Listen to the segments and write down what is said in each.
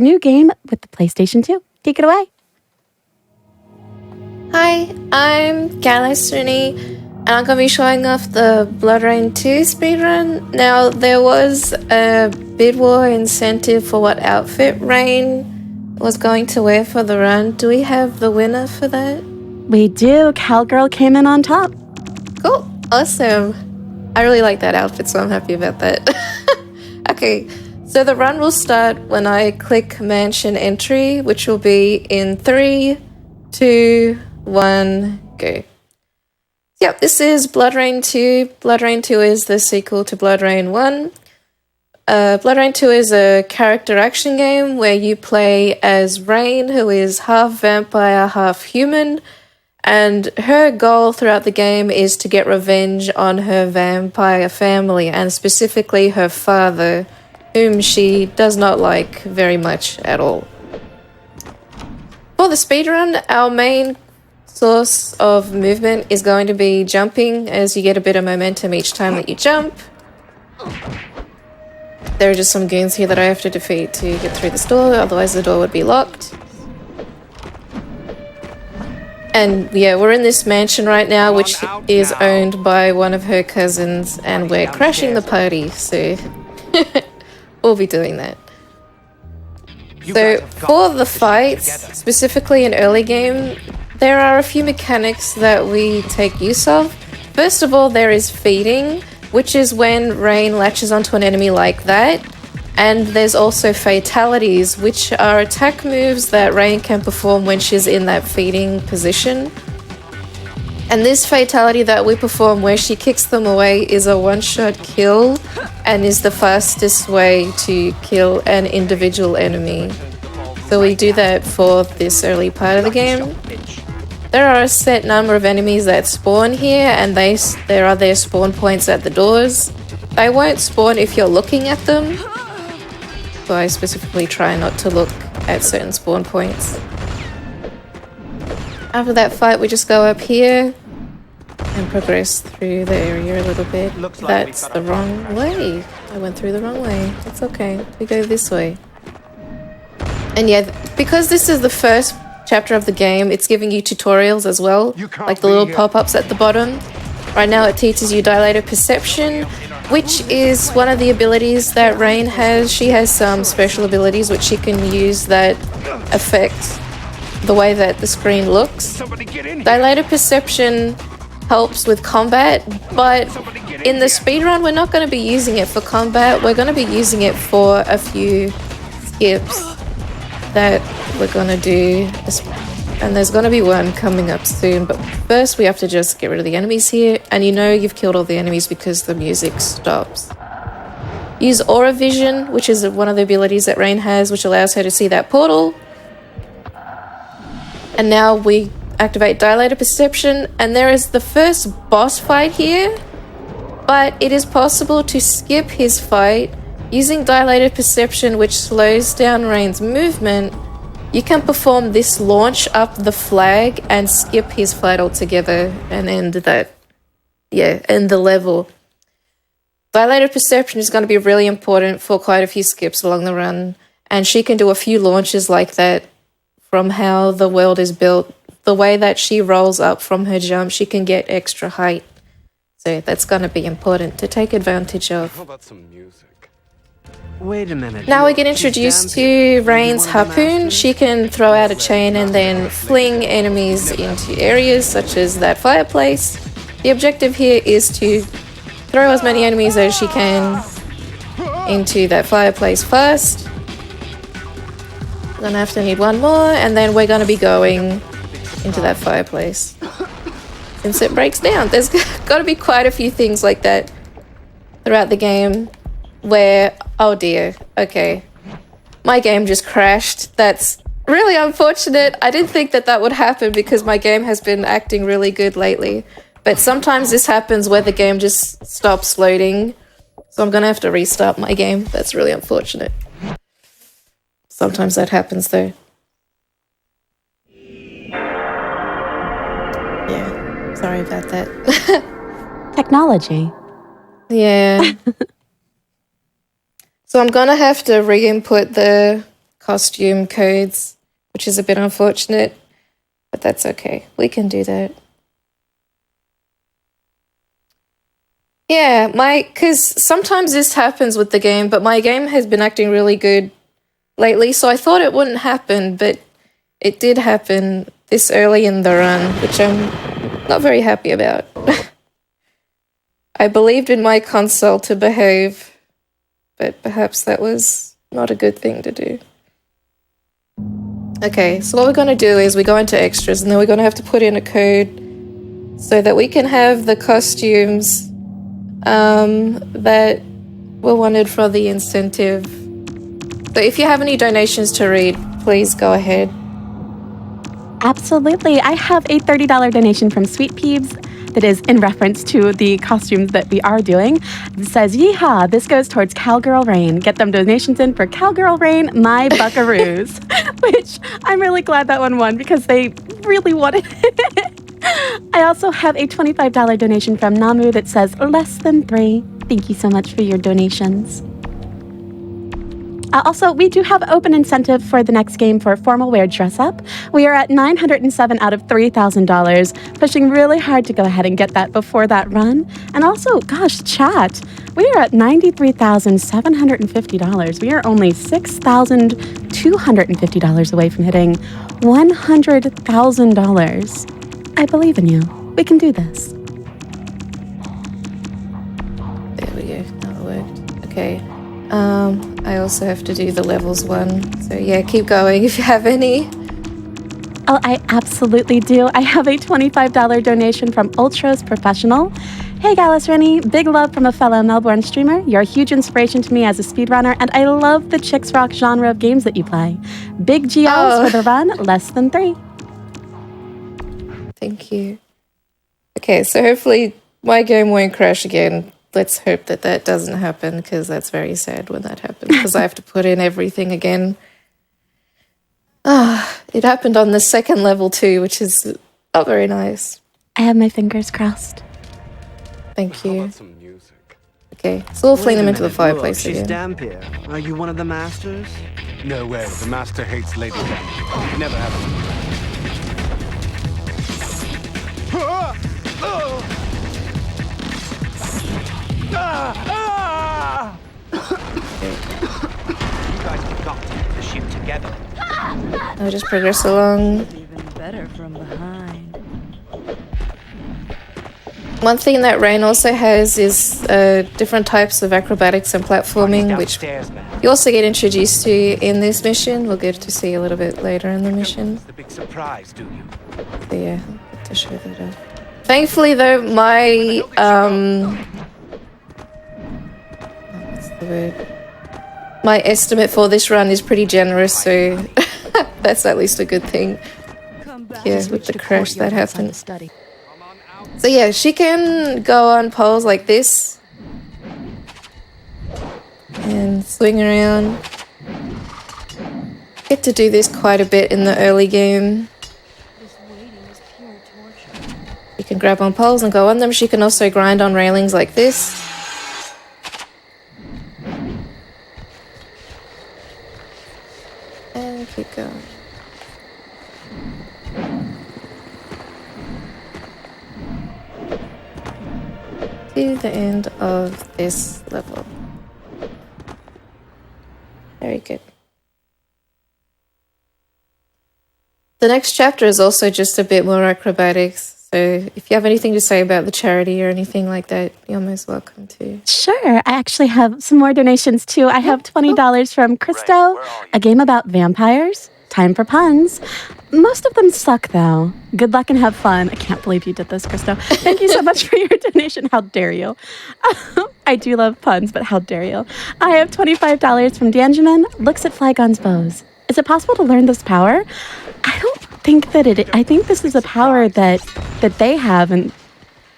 New game with the PlayStation 2. Take it away. Hi, I'm Galasrinie, and I'm going to be showing off the Bloodrayne 2 speedrun. Now, there was a bid war incentive for what outfit Rain was going to wear for the run. Do we have the winner for that? We do. Cowgirl came in on top. Cool. Awesome. I really like that outfit, so I'm happy about that. Okay, so the run will start when I click Mansion Entry, which will be in 3, 2, 1, go. Yep, this is Bloodrayne 2. Bloodrayne 2 is the sequel to Bloodrayne 1. Bloodrayne 2 is a character action game where you play as Rain, who is half vampire, half human, and her goal throughout the game is to get revenge on her vampire family, and specifically her father, whom she does not like very much at all. For the speedrun, our main source of movement is going to be jumping, as you get a bit of momentum each time that you jump. There are just some goons here that I have to defeat to get through this door, otherwise the door would be locked. And yeah, we're in this mansion right now, which is owned by one of her cousins, and we're crashing the party, so we'll be doing that. So for the fights, specifically in early game, there are a few mechanics that we take use of. First of all, there is feeding, which is when Rain latches onto an enemy like that. And there's also fatalities, which are attack moves that Rain can perform when she's in that feeding position. And this fatality that we perform where she kicks them away is a one-shot kill and is the fastest way to kill an individual enemy. So we do that for this early part of the game. There are a set number of enemies that spawn here, and there are their spawn points at the doors. They won't spawn if you're looking at them, so I specifically try not to look at certain spawn points. After that fight, we just go up here and progress through the area a little bit. That's the wrong way. I went through the wrong way. It's okay. We go this way. And yeah, because this is the first chapter of the game, it's giving you tutorials as well, like the little pop-ups at the bottom. Right now it teaches you dilated perception, which is one of the abilities that Rain has. She has some special abilities which she can use that affect the way that the screen looks. Dilated perception helps with combat, but in the speedrun we're not going to be using it for combat. We're going to be using it for a few skips that we're going to do, and there's going to be one coming up soon, but first we have to just get rid of the enemies here, and you know you've killed all the enemies because the music stops. Use Aura Vision, which is one of the abilities that Rain has, which allows her to see that portal. And now we activate Dilated Perception, and there is the first boss fight here, but it is possible to skip his fight. Using Dilated Perception, which slows down Rain's movement, you can perform this launch up the flag and skip his fight altogether and end the level. Dilated Perception is going to be really important for quite a few skips along the run, and she can do a few launches like that from how the world is built. The way that she rolls up from her jump, she can get extra height. So that's going to be important to take advantage of. How about some music? Wait a minute. Now we get introduced to Rain's harpoon. She can throw out a chain and then fling enemies into areas such as that fireplace. The objective here is to throw as many enemies as she can into that fireplace first. We're gonna have to need one more, and then we're gonna be going into that fireplace. Since it breaks down, there's gotta be quite a few things like that throughout the game where, oh dear, okay, my game just crashed. That's really unfortunate. I didn't think that that would happen because my game has been acting really good lately. But sometimes this happens where the game just stops loading. So I'm gonna have to restart my game. That's really unfortunate. Sometimes that happens though. Yeah, sorry about that. Technology. Yeah. So I'm gonna have to re-input the costume codes, which is a bit unfortunate, but that's okay. We can do that. Yeah, because sometimes this happens with the game, but my game has been acting really good lately, so I thought it wouldn't happen, but it did happen this early in the run, which I'm not very happy about. I believed in my console to behave, but perhaps that was not a good thing to do. Okay, so what we're going to do is we go into extras, and then we're going to have to put in a code so that we can have the costumes that were wanted for the incentive. So if you have any donations to read, please go ahead. Absolutely. I have a $30 donation from Sweet Peeves that is in reference to the costumes that we are doing. It says, yeehaw, this goes towards Cowgirl Rain. Get them donations in for Cowgirl Rain, my buckaroos. Which I'm really glad that one won because they really wanted it. I also have a $25 donation from Namu that says, less than 3. Thank you so much for your donations. Also, we do have open incentive for the next game for formal wear dress up. We are at $907 out of $3,000, pushing really hard to go ahead and get that before that run. And also, gosh, chat, we are at $93,750. We are only $6,250 away from hitting $100,000. I believe in you. We can do this. There we go. That worked. Okay. I also have to do the levels 1. So yeah, keep going if you have any. Oh, I absolutely do. I have a $25 donation from Ultros Professional. Hey, Galasrinie, big love from a fellow Melbourne streamer. You're a huge inspiration to me as a speedrunner, and I love the Chicks Rock genre of games that you play. Big GLs for the run, less than 3. Thank you. Okay, so hopefully my game won't crash again. Let's hope that that doesn't happen, because that's very sad when that happens, because I have to put in everything again. It happened on the second level too, which is not very nice. I have my fingers crossed. Thank you. How about some music? Okay, so we'll fling them into the Look, fireplace she's again. damp here. Are you one of the masters? No way. The master hates lady damp. Never happened. You guys have got to get the ship together. I'll just progress along. Even better from behind. One thing that Rain also has is different types of acrobatics and platforming, which Downstairs, man. you also get introduced to in this mission. We'll get to see a little bit later in the mission. It's the big surprise, do you? So yeah, I'll get to show that off. Thankfully though, my what's the word? My estimate for this run is pretty generous, so that's at least a good thing. Yeah, with the crash that happened. So yeah, she can go on poles like this and swing around. Get to do this quite a bit in the early game. You can grab on poles and go on them. She can also grind on railings like this. And keep going. To the end of this level. Very good. The next chapter is also just a bit more acrobatics. So if you have anything to say about the charity or anything like that, you're most welcome to. Sure. I actually have some more donations too. I have $20 from Christo, a game about vampires. Time for puns. Most of them suck though. Good luck and have fun. I can't believe you did this, Christo. Thank you so much for your donation. How dare you? I do love puns, but how dare you? I have $25 from Danjamin. Looks at Flygon's bows. Is it possible to learn this power? I don't think that I think this is a power that they have, and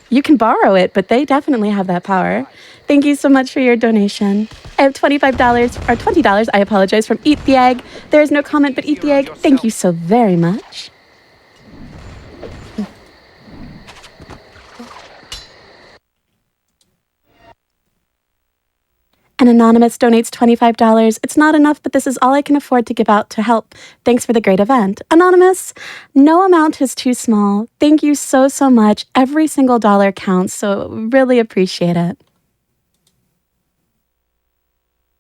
you can borrow it, but they definitely have that power. Thank you so much for your donation. I have $25 or $20, I apologize, from Eat the Egg. There is no comment, but Eat the Egg, thank you so very much. And Anonymous donates $25. It's not enough, but this is all I can afford to give out to help. Thanks for the great event. Anonymous, no amount is too small. Thank you so, so much. Every single dollar counts, so really appreciate it.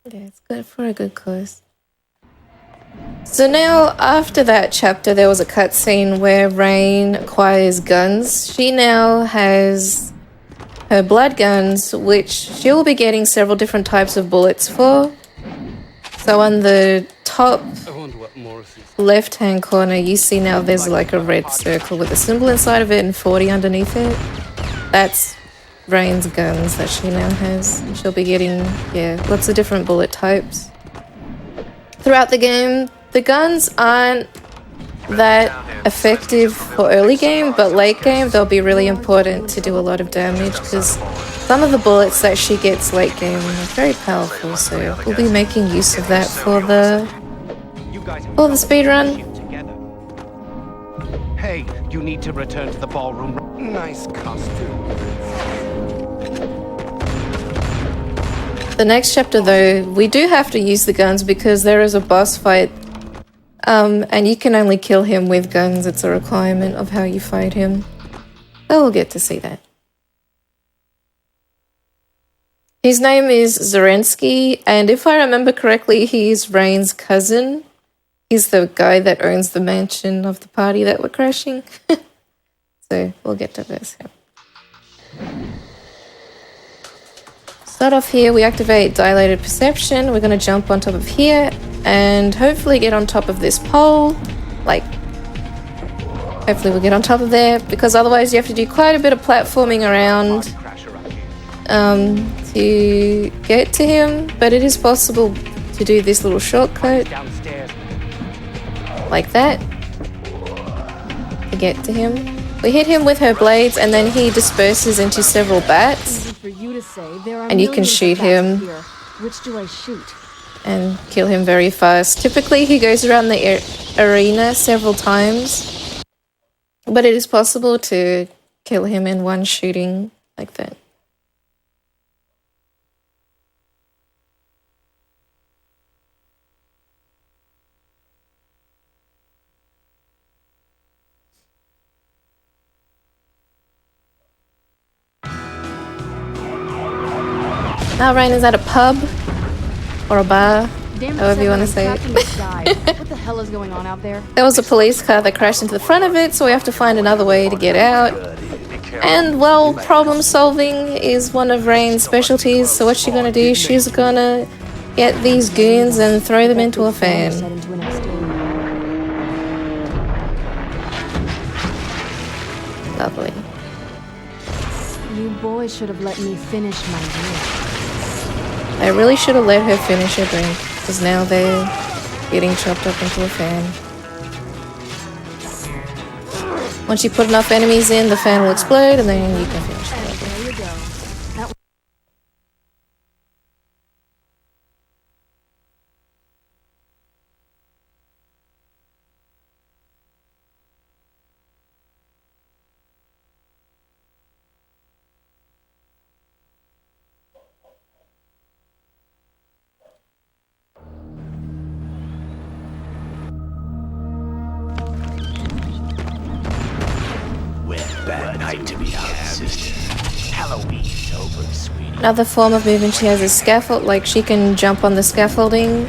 Yeah, it's good for a good cause. So now, after that chapter, there was a cutscene where Rain acquires guns. She now has her blood guns, which she will be getting several different types of bullets for. So on the top left-hand corner, you see now there's like a red circle with a symbol inside of it and 40 underneath it. That's Rain's guns that she now has. And she'll be getting, yeah, lots of different bullet types. Throughout the game, the guns aren't that effective for early game, but late game they'll be really important to do a lot of damage because some of the bullets that she gets late game are very powerful, so we'll be making use of that for the speed run. Hey, you need to return to the ballroom. Nice costume. The next chapter though, we do have to use the guns because there is a boss fight. And you can only kill him with guns. It's a requirement of how you fight him. But we'll get to see that. His name is Zarensky, and if I remember correctly, he's Rain's cousin. He's the guy that owns the mansion of the party that we're crashing. So we'll get to this. Start off here, we activate dilated perception. We're going to jump on top of here and hopefully get on top of this pole. Hopefully we'll get on top of there, because otherwise you have to do quite a bit of platforming around to get to him. But it is possible to do this little shortcut like that to get to him. We hit him with her blades and then he disperses into several bats. And you can shoot him. Which do I shoot? And kill him very fast. Typically he goes around the arena several times, but it is possible to kill him in one shooting like that. Now Rain is at a pub or a bar, however you want to say it. What the hell is going on out there? There was a police car that crashed into the front of it, so we have to find another way to get out. And, well, problem solving is one of Rain's specialties, so what's she gonna do? She's gonna get these goons and throw them into a fan. Lovely. You boys should have let me finish my drink. I really should have let her finish her drink, because now they're getting chopped up into a fan. Once you put enough enemies in, the fan will explode and then you can finish it. There you go. Another form of movement she has is scaffold, like she can jump on the scaffolding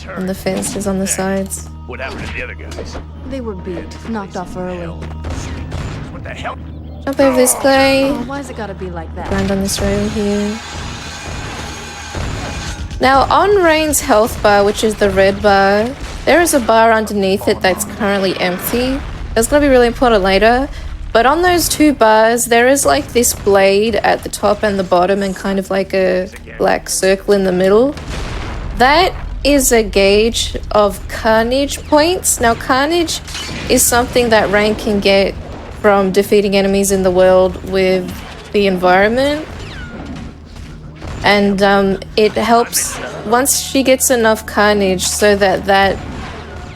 and the fences on the sides. What happened to the other guys? They were beat, knocked off early. What the hell? Jump over this clay, Oh, why's it gotta be like that? grind on this rail here. Now on Rain's health bar, which is the red bar, there is a bar underneath it that's currently empty. That's gonna be really important later. But on those two bars, there is like this blade at the top and the bottom and kind of like a black circle in the middle. That is a gauge of carnage points. Now carnage is something that Rain can get from defeating enemies in the world with the environment. And it helps once she gets enough carnage so that that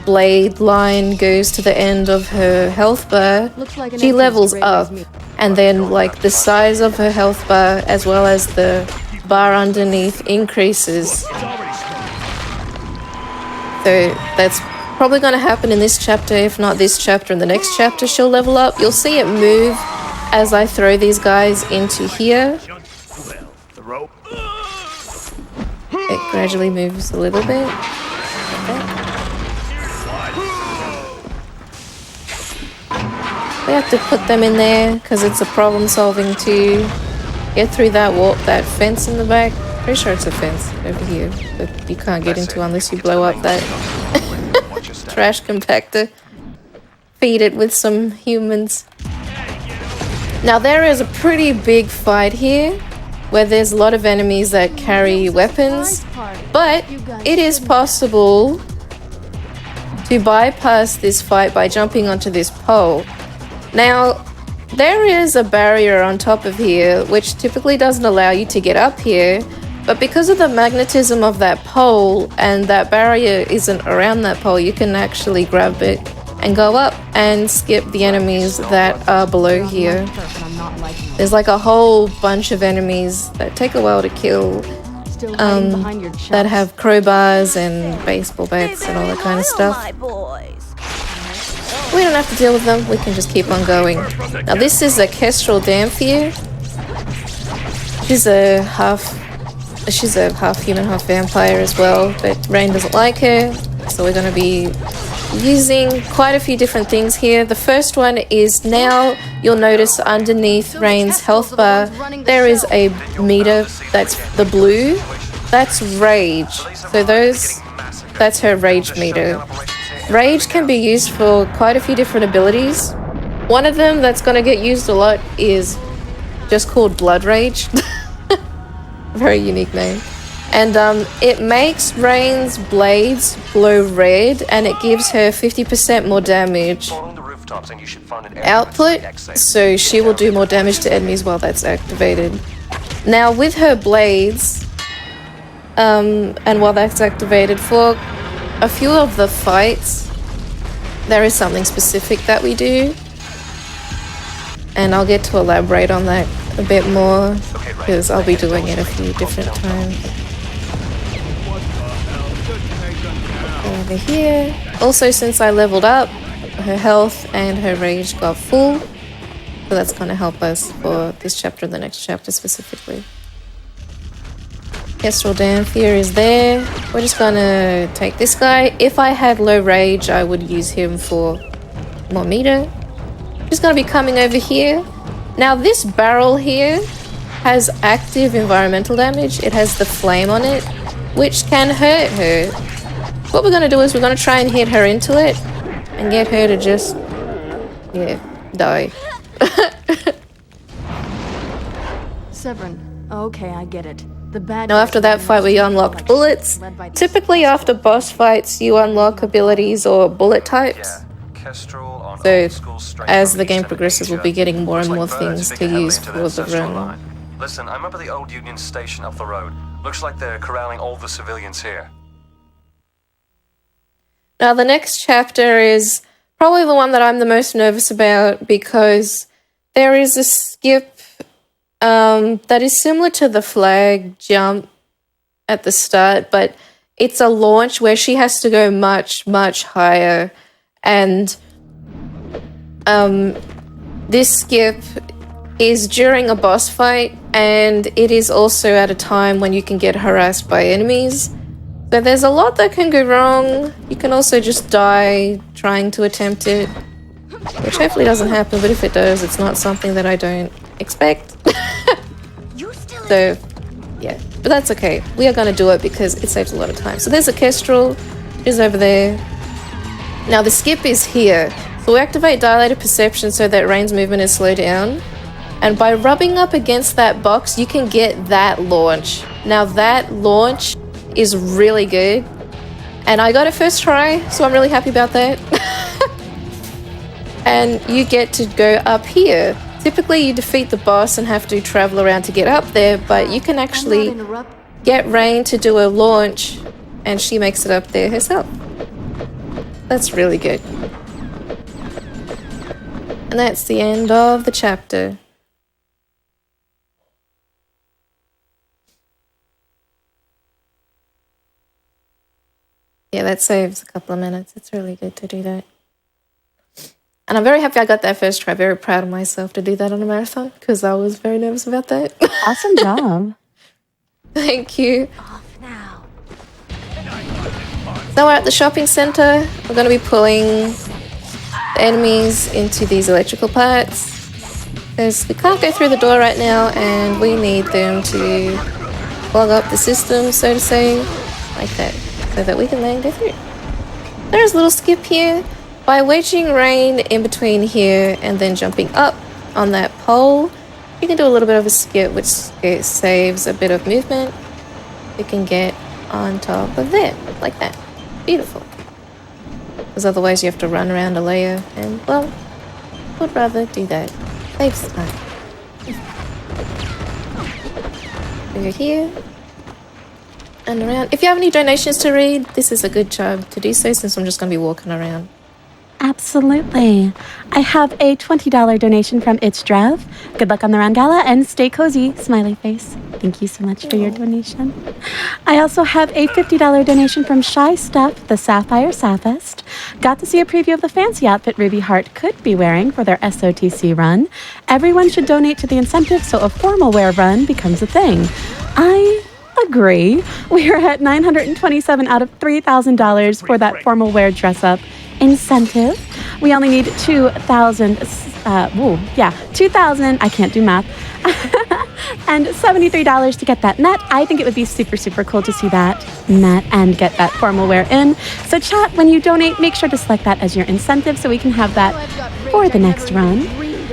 blade line goes to the end of her health bar, Like she levels up, and then like the size of her health bar as well as the bar underneath increases. So that's probably going to happen in this chapter, if not this chapter. In the next chapter, she'll level up. You'll see it move as I throw these guys into here. The rope. It gradually moves a little bit. Okay. We have to put them in there because it's a problem solving to get through that fence in the back. Pretty sure it's a fence over here that you can't get into unless you blow up that trash compactor. Feed it with some humans. Now there is a pretty big fight here where there's a lot of enemies that carry weapons, but it is possible to bypass this fight by jumping onto this pole. Now there is a barrier on top of here which typically doesn't allow you to get up here, but because of the magnetism of that pole and that barrier isn't around that pole, you can actually grab it and go up and skip the enemies that are below here. There's like a whole bunch of enemies that take a while to kill, that have crowbars and baseball bats and all that kind of stuff. We don't have to deal with them, we can just keep on going. Now this is a Kestrel Dampier. She's a half human, half vampire as well, but Rain doesn't like her, so we're going to be using quite a few different things here. The first one is, now you'll notice underneath Rain's health bar there is a meter that's the blue. That's rage. So that's her rage meter. Rage can be used for quite a few different abilities. One of them that's going to get used a lot is just called Bloodrayne. Very unique name. And it makes Rain's blades glow red, and it gives her 50% more damage output, so she will do more damage to enemies while that's activated. Now with her blades, and while that's activated, for a few of the fights there is something specific that we do, and I'll get to elaborate on that a bit more because I'll be doing it a few different times. Over here. Also, since I leveled up, her health and her rage got full, so that's going to help us for this chapter and the next chapter specifically. Kestrel Dampier is there. We're just going to take this guy. If I had low rage, I would use him for more meter. Just going to be coming over here. Now this barrel here has active environmental damage. It has the flame on it, which can hurt her. What we're going to do is we're going to try and hit her into it and get her to just, die. Severin. Okay, I get it. The bad Now after that fight we unlocked bullets. Typically after boss fights you unlock abilities or bullet types. So as the game progresses we'll be getting more and more things to use for the run. Listen, I'm up at the old Union station up the road. Looks like they're corralling all the civilians here. Now the next chapter is probably the one that I'm the most nervous about because there is a skip that is similar to the flag jump at the start, but it's a launch where she has to go much, much higher. And this skip is during a boss fight, and it is also at a time when you can get harassed by enemies. So there's a lot that can go wrong. You can also just die trying to attempt it, which hopefully doesn't happen, but if it does, it's not something that I don't expect. So, yeah, but that's okay. We are going to do it because it saves a lot of time. So there's a Kestrel, is over there. Now the skip is here. So we activate Dilated Perception so that Rain's movement is slowed down. And by rubbing up against that box, you can get that launch. Now that launch is really good. And I got it first try, so I'm really happy about that. And you get to go up here. Typically you defeat the boss and have to travel around to get up there, but you can actually get Rain to do a launch and she makes it up there herself. That's really good. And that's the end of the chapter. Yeah, that saves a couple of minutes. It's really good to do that. And I'm very happy I got that first try. Very proud of myself to do that on a marathon because I was very nervous about that. Awesome job. Thank you. So we're at the shopping center. We're going to be pulling the enemies into these electrical parts because we can't go through the door right now and we need them to clog up the system, so to say, like that, so that we can then go through. There's a little skip here. By wedging Rain in between here and then jumping up on that pole, you can do a little bit of a skip, which saves a bit of movement. You can get on top of there, like that. Beautiful. Because otherwise you have to run around a layer, and, well, would rather do that. Saves time. Over here. And around. If you have any donations to read, this is a good job to do so since I'm just going to be walking around. Absolutely. I have a $20 donation from It's Drev. Good luck on the round gala and stay cozy, smiley face. Thank you so much for your donation. I also have a $50 donation from Shy Stuff, the Sapphire Saphist. Got to see a preview of the fancy outfit Ruby Hart could be wearing for their SOTC run. Everyone should donate to the incentive so a formal wear run becomes a thing. I agree. We are at $927 out of $3,000 for that formal wear dress up incentive. We only need 2,000, 2,000, I can't do math, and $73 to get that met. I think it would be super, super cool to see that met and get that formal wear in. So chat, when you donate, make sure to select that as your incentive so we can have that for the next run.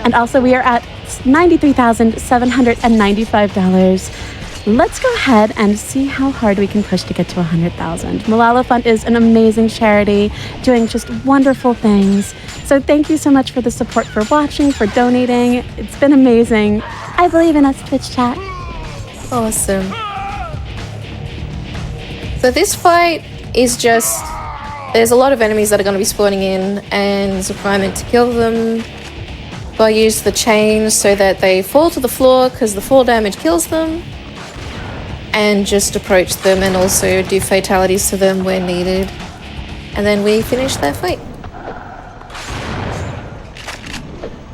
And also we are at $93,795. Let's go ahead and see how hard we can push to get to 100,000. Malala Fund is an amazing charity doing just wonderful things. So thank you so much for the support, for watching, for donating. It's been amazing. I believe in us, Twitch chat. Awesome. So this fight is just... There's a lot of enemies that are going to be spawning in and there's a requirement to kill them. I'll use the chains so that they fall to the floor because the fall damage kills them. And just approach them and also do fatalities to them where needed. And then we finish that fight.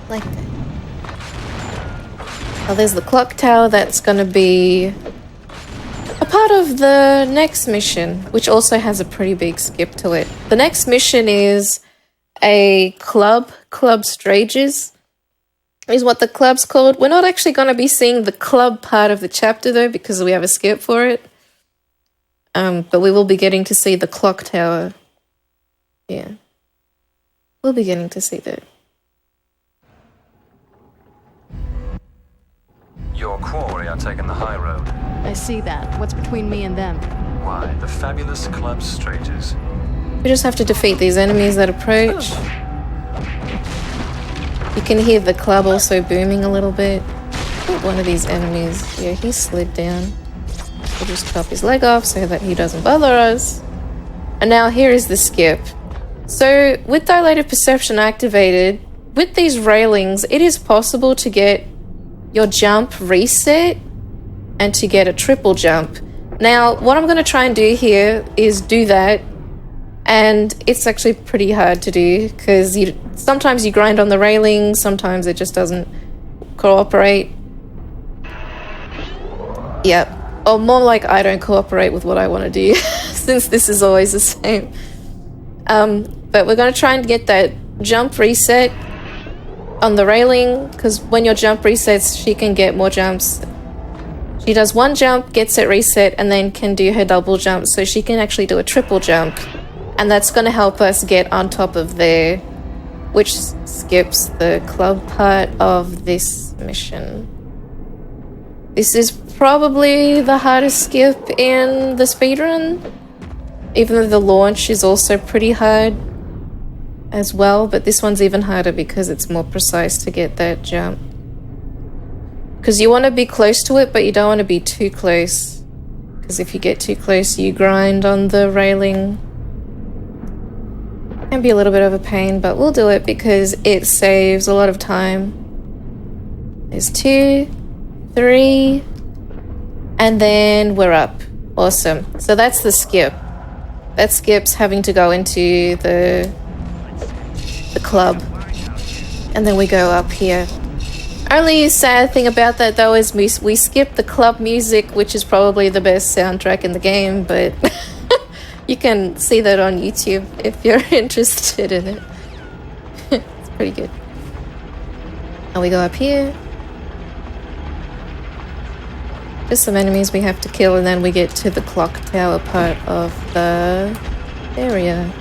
Like that. Oh, there's the clock tower that's going to be a part of the next mission, which also has a pretty big skip to it. The next mission is a club Strages. Is what the club's called. We're not actually going to be seeing the club part of the chapter though because we have a skip for it. But we will be getting to see the clock tower. Yeah. We'll be getting to see that. Your quarry are taking the high road. I see that. What's between me and them? Why, the fabulous club Strages. We just have to defeat these enemies that approach. You can hear the club also booming a little bit. I think one of these enemies, yeah, he slid down. We'll just chop his leg off so that he doesn't bother us. And now here is the skip. So with dilated perception activated, with these railings, it is possible to get your jump reset and to get a triple jump. Now, what I'm going to try and do here is do that. And it's actually pretty hard to do because sometimes you grind on the railing, sometimes it just doesn't cooperate. Yep. Or more like I don't cooperate with what I want to do since this is always the same. But we're going to try and get that jump reset on the railing because when your jump resets, she can get more jumps. She does one jump, gets it reset, and then can do her double jump. So she can actually do a triple jump. And that's going to help us get on top of there, which skips the club part of this mission. This is probably the hardest skip in the speedrun, even though the launch is also pretty hard as well, but this one's even harder because it's more precise to get that jump. Because you want to be close to it, but you don't want to be too close. Because if you get too close, you grind on the railing. Can be a little bit of a pain, but we'll do it because it saves a lot of time. There's 2, 3, and then we're up. Awesome. So that's the skip. That skips having to go into the club. And then we go up here. Only sad thing about that though is we skip the club music, which is probably the best soundtrack in the game, but you can see that on YouTube if you're interested in it. It's pretty good. And we go up here. Just some enemies we have to kill, and then we get to the clock tower part of the area.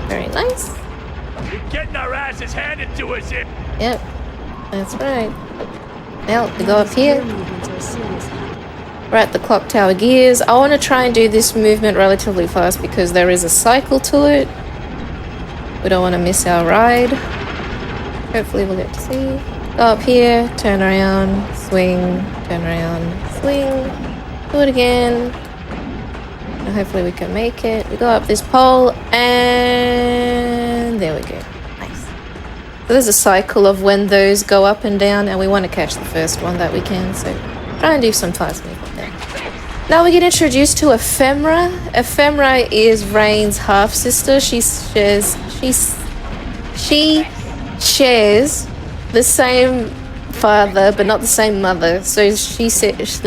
Very nice. We're getting our asses handed to us here. Yep, that's right. Now, we go up here. We're at the clock tower gears. I want to try and do this movement relatively fast because there is a cycle to it. We don't want to miss our ride. Hopefully we'll get to see. Go up here, turn around, swing, turn around, swing. Do it again. And hopefully we can make it. We go up this pole and there we go. Nice. So there's a cycle of when those go up and down, and we want to catch the first one that we can. So try and do some fast movement there. Now we get introduced to Ephemera. Ephemera is Rain's half sister. She shares the same father, but not the same mother. So she shares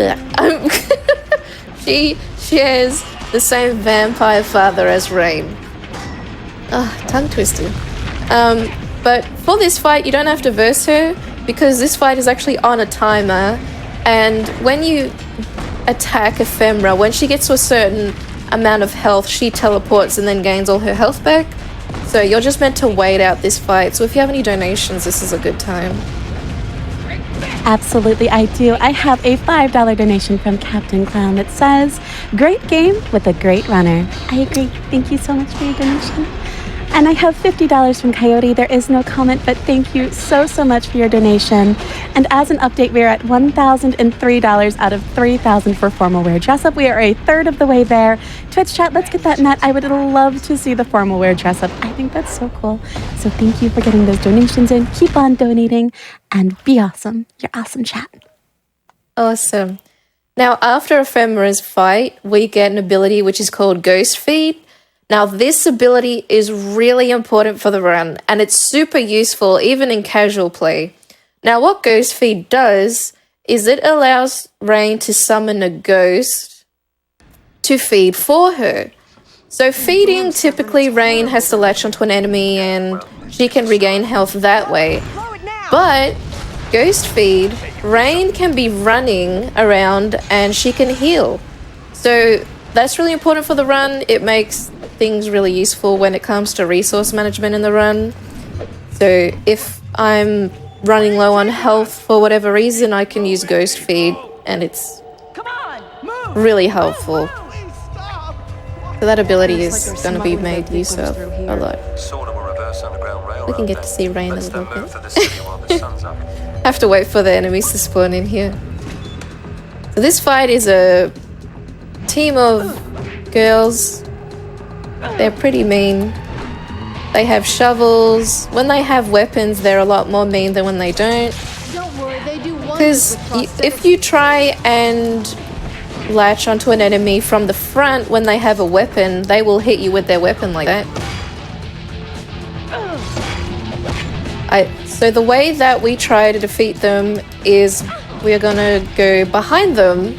the same vampire father as Rain. Oh, tongue twister. But for this fight, you don't have to verse her because this fight is actually on a timer. And when you attack Ephemera, when she gets to a certain amount of health, she teleports and then gains all her health back. So you're just meant to wait out this fight. So if you have any donations, this is a good time. Absolutely, I do. I have a $5 donation from Captain Clown that says, "Great game with a great runner." I agree. Thank you so much for your donation. And I have $50 from Coyote. There is no comment, but thank you so much for your donation. And as an update, we are at $1,003 out of $3,000 for formal wear dress up. We are a third of the way there. Twitch chat, let's get that net. I would love to see the formal wear dress up. I think that's so cool. So thank you for getting those donations in. Keep on donating and be awesome. You're awesome, chat. Awesome. Now, after Ephemera's fight, we get an ability which is called Ghost Feed. Now, this ability is really important for the run, and it's super useful even in casual play. Now, what Ghost Feed does is it allows Rain to summon a ghost to feed for her. So feeding, typically Rain has to latch onto an enemy and she can regain health that way. But Ghost Feed, Rain can be running around and she can heal. So that's really important for the run. It makes things really useful when it comes to resource management in the run. So if I'm running low on health for whatever reason, I can use Ghost Feed and it's really helpful. So that ability is going to be made use of a lot. We can get to see Rain a little bit. Have to wait for the enemies to spawn in here. So this fight is a team of girls. They're pretty mean. They have shovels. When they have weapons, they're a lot more mean than when they don't. Because if you try and latch onto an enemy from the front when they have a weapon, they will hit you with their weapon like that. So the way that we try to defeat them is we're gonna go behind them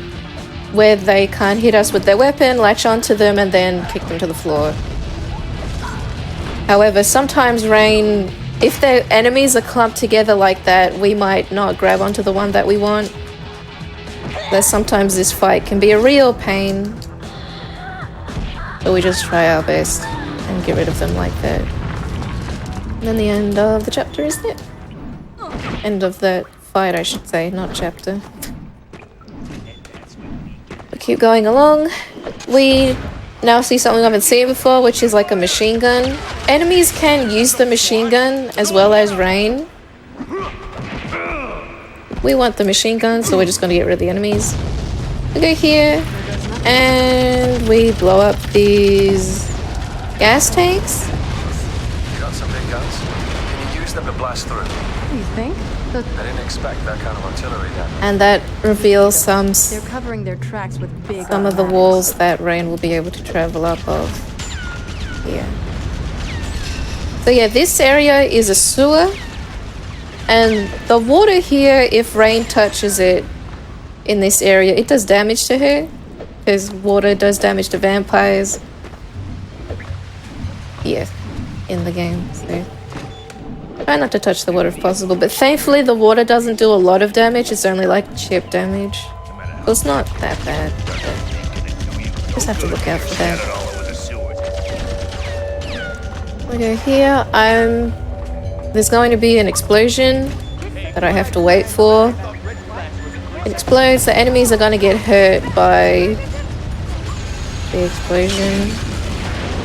where they can't hit us with their weapon, latch onto them, and then kick them to the floor. However, sometimes Rain, if their enemies are clumped together like that, we might not grab onto the one that we want. But sometimes this fight can be a real pain. But we just try our best and get rid of them like that. And then the end of the chapter is it. End of that fight, I should say, not chapter. We keep going along. We now see something I haven't seen before, which is like a machine gun. Enemies can use the machine gun as well as Rain. We want the machine gun, so we're just going to get rid of the enemies. We go here, and we blow up these gas tanks. You got some big guns? Can you use them to blast through? You think? I didn't expect that kind of artillery then. And that reveals some They're covering their tracks with big of the automatics. walls that Rain will be able to travel up of. Yeah. So yeah, this area is a sewer. And the water here, if Rain touches it in this area, it does damage to her. Because water does damage to vampires. Yeah, in the game, so... Try not to touch the water if possible, but thankfully the water doesn't do a lot of damage, it's only like chip damage. So it's not that bad, but just have to look out for that. We go here, there's going to be an explosion that I have to wait for. It explodes, the enemies are going to get hurt by the explosion.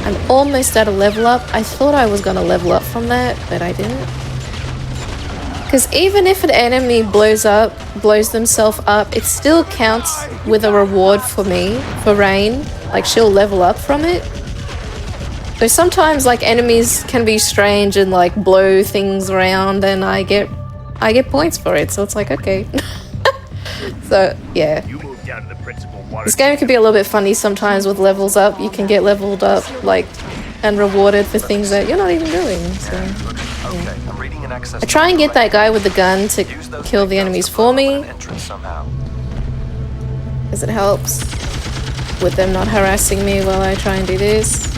I'm almost at a level up. I thought I was going to level up from that, but I didn't. Because even if an enemy blows themselves up, it still counts with a reward for me, for Rain. Like, she'll level up from it. So sometimes, like, enemies can be strange and, like, blow things around, and I get points for it. So it's like, okay. So, yeah. This game can be a little bit funny sometimes with levels up. You can get leveled up, like, and rewarded for things that you're not even doing. So, yeah. I try and get that guy with the gun to kill the enemies for me, because it helps with them not harassing me while I try and do this.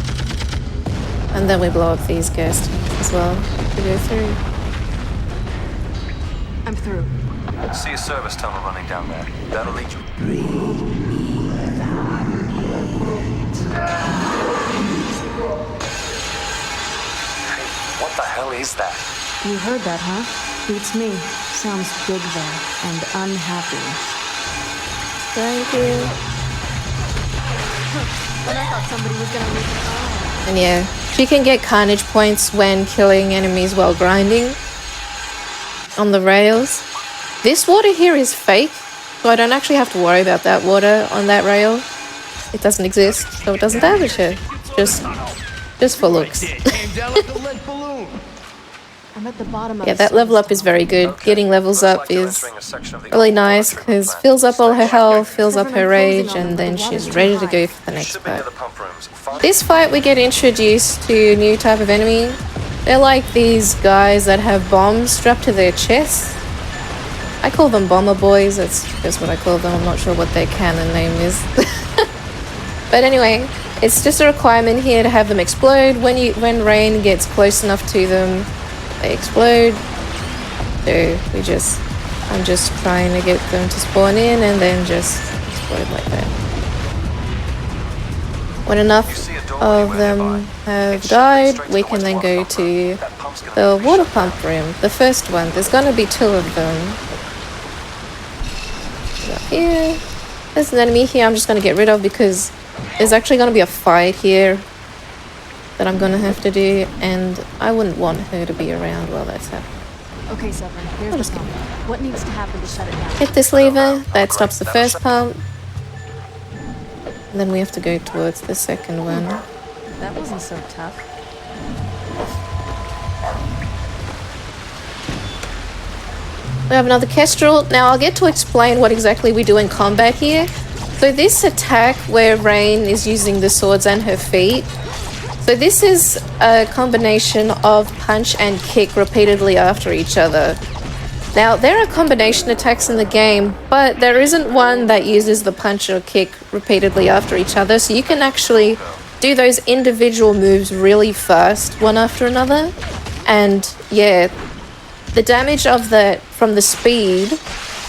And then we blow up these guests as well to go through. I'm through. See a service tunnel running down there. That'll lead you. What the hell is that? You heard that, huh? Beats me. Sounds big though, and unhappy. Thank you. When I thought somebody was gonna leave an eye. And yeah, she can get carnage points when killing enemies while grinding on the rails. This water here is fake, so I don't actually have to worry about that water on that rail. It doesn't exist, so it doesn't damage her. Just for looks. I'm at the bottom of Yeah, that level up is very good. Getting levels up is really nice because fills up all her health, fills up her rage, and then she's ready to go for the next fight. This fight we get introduced to a new type of enemy. They're like these guys that have bombs strapped to their chests. I call them bomber boys, that's just what I call them. I'm not sure what their canon name is. But anyway, it's just a requirement here to have them explode. When Rain gets close enough to them, they explode. So I'm just trying to get them to spawn in and then just explode like that. When enough of them have died, we can then go to the water pump room, the first one. There's going to be 2 of them. Up here. There's an enemy here I'm just going to get rid of because there's actually going to be a fight here that I'm going to have to do, and I wouldn't want her to be around while that's happening. Okay, Severin, here's the pump. What needs to happen to shut it down? Hit this lever, that stops the first pump. And then we have to go towards the second one. That wasn't so tough. We have another Kestrel. Now I'll get to explain what exactly we do in combat here. So this attack where Rain is using the swords and her feet. So this is a combination of punch and kick repeatedly after each other. Now there are combination attacks in the game, but there isn't one that uses the punch or kick repeatedly after each other. So you can actually do those individual moves really fast, one after another. And yeah, the damage of that from the speed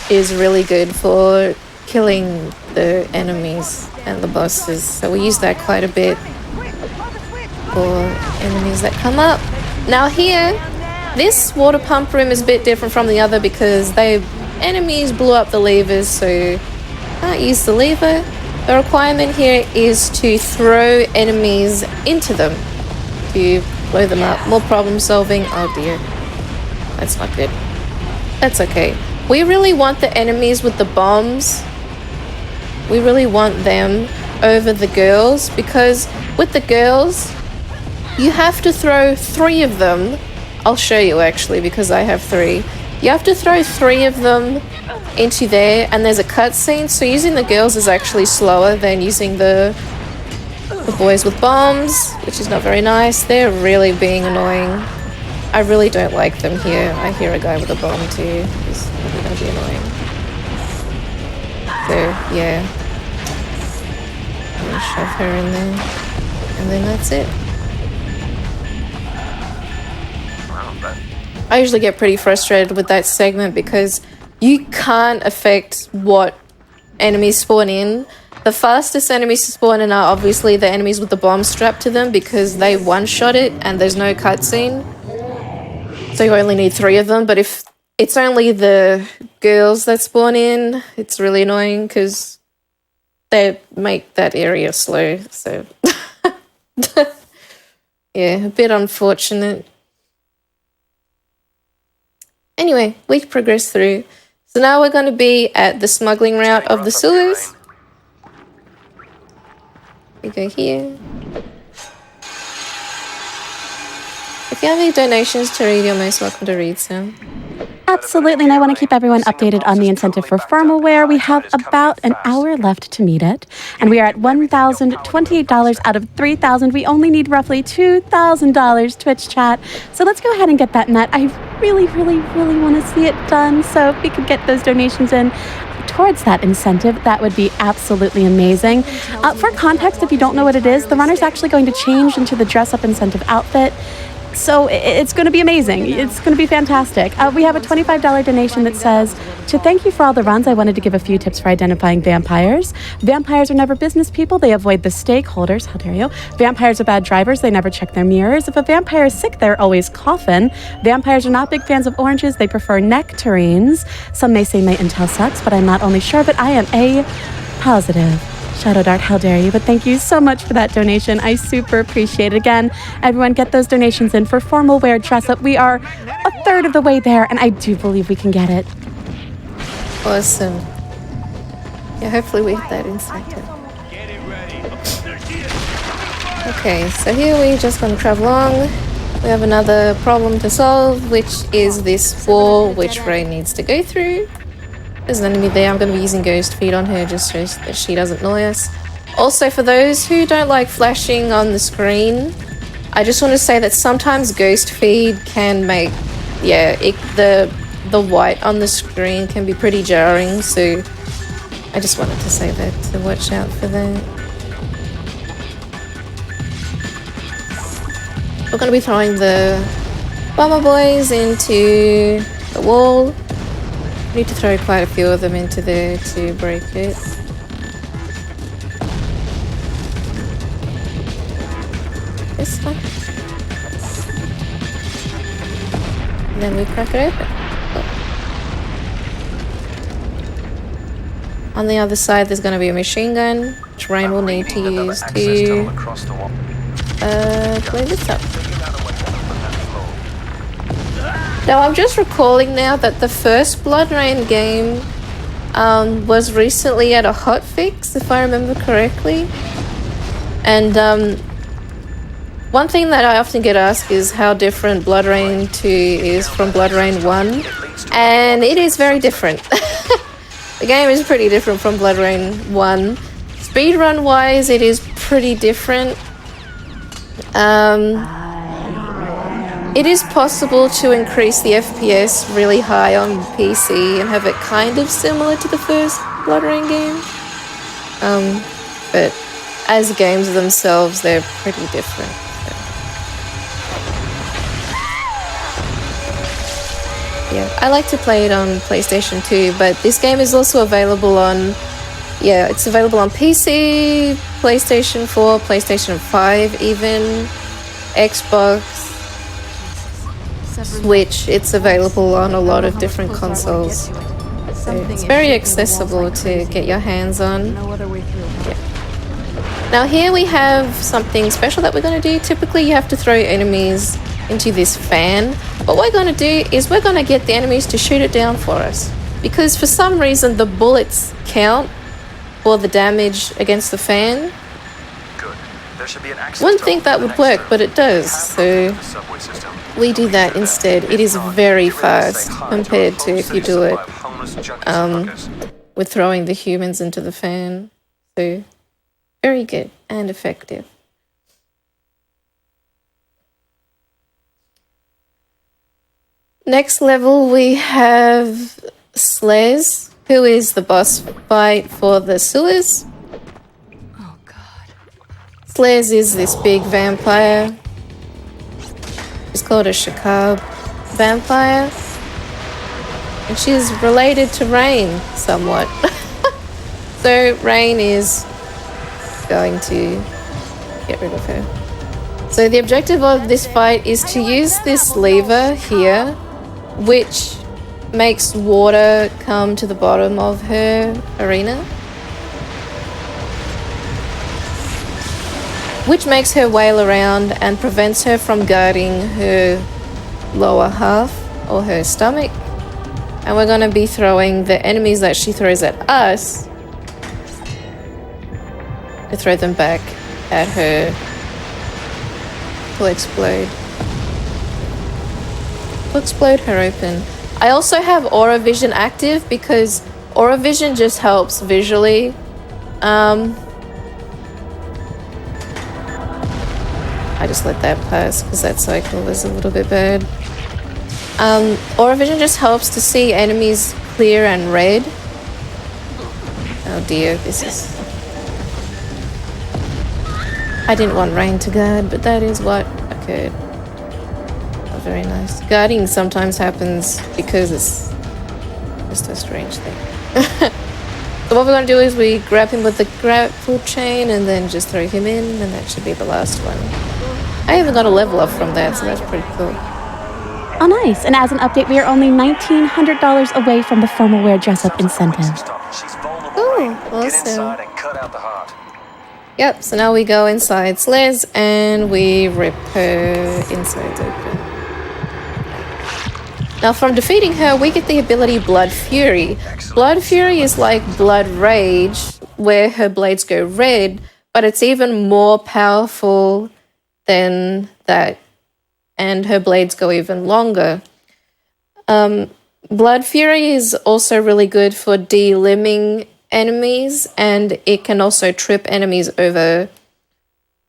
is really good for killing the enemies and the bosses. So we use that quite a bit for enemies that come up. Now here, this water pump room is a bit different from the other because enemies blew up the levers, so can't use the lever. The requirement here is to throw enemies into them to blow them up. More problem solving. Oh dear. That's not good. That's okay. We really want the enemies with the bombs. We really want them over the girls because with the girls, you have to throw 3 of them I'll show you actually because I have 3. You have to throw 3 of them into there, and there's a cutscene. So using the girls is actually slower than using the boys with bombs, which is not very nice. They're really being annoying. I really don't like them here. I hear a guy with a bomb too. He's probably gonna be annoying. So yeah, I'm gonna shove her in there, and then that's it. I usually get pretty frustrated with that segment because you can't affect what enemies spawn in. The fastest enemies to spawn in are obviously the enemies with the bomb strapped to them because they one-shot it and there's no cutscene. So you only need 3 of them, but if it's only the girls that spawn in, it's really annoying because they make that area slow, so... yeah, a bit unfortunate. Anyway, we progress through. So now we're going to be at the smuggling route of the sewers. We go here. If you have any donations to read, you're most welcome to read some. Absolutely, and I want to keep everyone updated on the incentive for firmware. We have about an hour left to meet it, and we are at $1,028 out of $3,000. We only need roughly $2,000, Twitch chat. So let's go ahead and get that met. I really want to see it done, so if we could get those donations in towards that incentive, that would be absolutely amazing. For context, if you don't know what it is, the runner's actually going to change into the dress-up incentive outfit. So it's going to be amazing. It's going to be fantastic. We have a $25 donation that says, to thank you for all the runs, I wanted to give a few tips for identifying vampires. Vampires are never business people. They avoid the stakeholders. How dare you? Vampires are bad drivers. They never check their mirrors. If a vampire is sick, they're always coughing. Vampires are not big fans of oranges. They prefer nectarines. Some may say my intel sucks, but I'm not only sure, but I am A positive. Shadow Dart, how dare you? But thank you so much for that donation. I super appreciate it. Again, everyone get those donations in for formal wear dress up. We are a third of the way there, and I do believe we can get it. Awesome. Yeah, hopefully we hit that incentive. Okay, so here we're just going to travel along. We have another problem to solve, which is this wall which Ray needs to go through. There's an enemy there. I'm going to be using Ghost Feed on her just so that she doesn't annoy us. Also, for those who don't like flashing on the screen, I just want to say that sometimes Ghost Feed can make, the white on the screen can be pretty jarring, so I just wanted to say that, to watch out for that. We're going to be throwing the bomber boys into the wall. We need to throw quite a few of them into there to break it. This one. And then we crack it open. Oh. On the other side there's going to be a machine gun, which Rain will need to use to blow this up. Now, I'm just recalling now that the first Bloodrayne game was recently at a hotfix, if I remember correctly. And one thing that I often get asked is how different Bloodrayne 2 is from Bloodrayne 1. And it is very different. The game is pretty different from Bloodrayne 1. Speedrun-wise, it is pretty different. It is possible to increase the FPS really high on PC and have it kind of similar to the first Bloodrayne game. But as games themselves, they're pretty different. Yeah, I like to play it on PlayStation 2, but this game is also available on, it's available on PC, PlayStation 4, PlayStation 5 even, Xbox, Switch. It's available on a lot of different consoles. So it's very accessible to get your hands on. Yeah. Now here we have something special that we're going to do. Typically you have to throw enemies into this fan. What we're going to do is we're going to get the enemies to shoot it down for us. Because for some reason the bullets count for the damage against the fan. Good. There should be an access Wouldn't tunnel think that to the would next work, room. but it does. So The subway system. we do that instead. It is very fast compared to if you do it with throwing the humans into the fan. So very good and effective. Next level we have Slays, who is the boss fight for the sewers. Oh god. Slays is this big vampire. She's called a Shakab vampire. And she's related to Rain somewhat. So Rain is going to get rid of her. So the objective of this fight is to use this lever here, which makes water come to the bottom of her arena, which makes her wail around and prevents her from guarding her lower half or her stomach. And we're going to be throwing the enemies that she throws at us to throw them back at her to explode. To explode her open. I also have Aura Vision active because Aura Vision just helps visually. I just let that pass because that cycle was a little bit bad. Aura Vision just helps to see enemies clear and red. Oh dear, this is... I didn't want Rain to guard, but that is what occurred. Oh, very nice. Guarding sometimes happens because it's just a strange thing. So what we're going to do is we grab him with the grapple chain and then just throw him in, and that should be the last one. I haven't got a level up from that, so that's pretty cool. Oh, nice. And as an update, we are only $1,900 away from the formal wear dress-up incentive. She's vulnerable. Ooh, Rain. Get awesome. inside and cut out the heart. Yep, so now we go inside Slays and we rip her insides open. Now from defeating her, we get the ability Blood Fury. Blood Fury is like Blood Rage, where her blades go red, but it's even more powerful than that, and her blades go even longer. Blood Fury is also really good for de-limbing enemies, and it can also trip enemies over.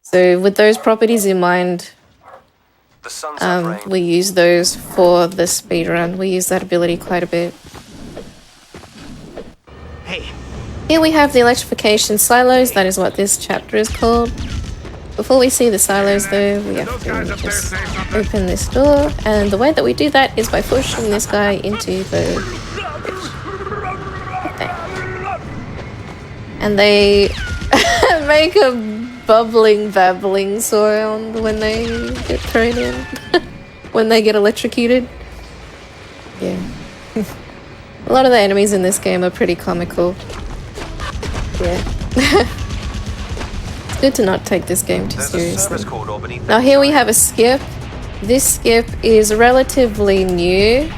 So with those properties in mind, The sunset rain. we use those for the speedrun. We use that ability quite a bit. Hey, Here we have the electrification silos. That is what this chapter is called. Before we see the silos though, we have to just open this door, and the way that we do that is by pushing this guy into the bridge. And they make a bubbling, babbling sound when they get thrown in. When they get electrocuted. Yeah. A lot of the enemies in this game are pretty comical. Yeah. It's good to not take this game too There's a seriously. service corridor beneath Now that here we sign. have a skip. This skip is relatively new.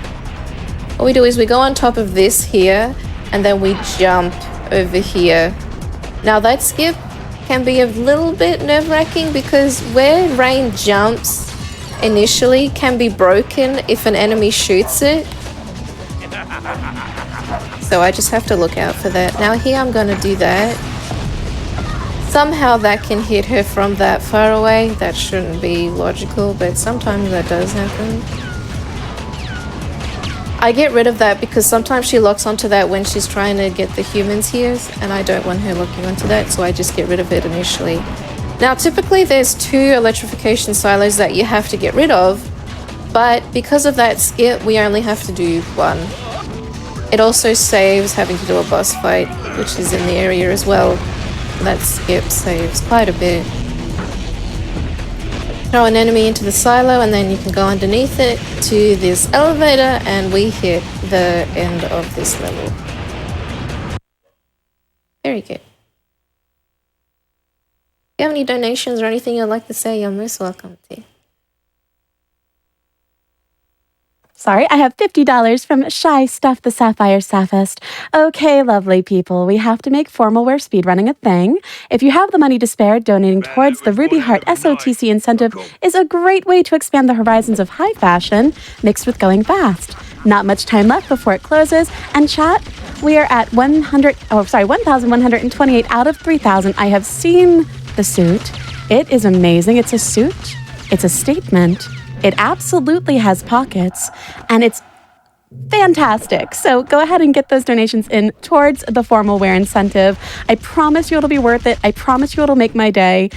What we do is we go on top of this here, and then we jump over here. Now that skip can be a little bit nerve-wracking because where Rain jumps initially can be broken if an enemy shoots it. So I just have to look out for that. Now here I'm going to do that. Somehow that can hit her from that far away. That shouldn't be logical, but sometimes that does happen. I get rid of that because sometimes she locks onto that when she's trying to get the humans here, and I don't want her locking onto that, so I just get rid of it initially. Now typically there's 2 electrification silos that you have to get rid of, but because of that skip we only have to do 1. It also saves having to do a boss fight, which is in the area as well. That skip saves quite a bit. Throw an enemy into the silo and then you can go underneath it to this elevator, and we hit the end of this level. Very good. If you have any donations or anything you'd like to say, you're most welcome to. Sorry, I have $50 from Shy Stuff the Sapphire Saphist. Okay, lovely people, we have to make formal wear speedrunning a thing. If you have the money to spare, donating towards the Ruby Heart SOTC incentive is a great way to expand the horizons of high fashion mixed with going fast. Not much time left before it closes, and chat, we are at 1,128 out of 3,000. I have seen the suit. It is amazing. It's a suit. It's a statement. It absolutely has pockets, and it's fantastic. So go ahead and get those donations in towards the formal wear incentive. I promise you it'll be worth it. I promise you it'll make my day.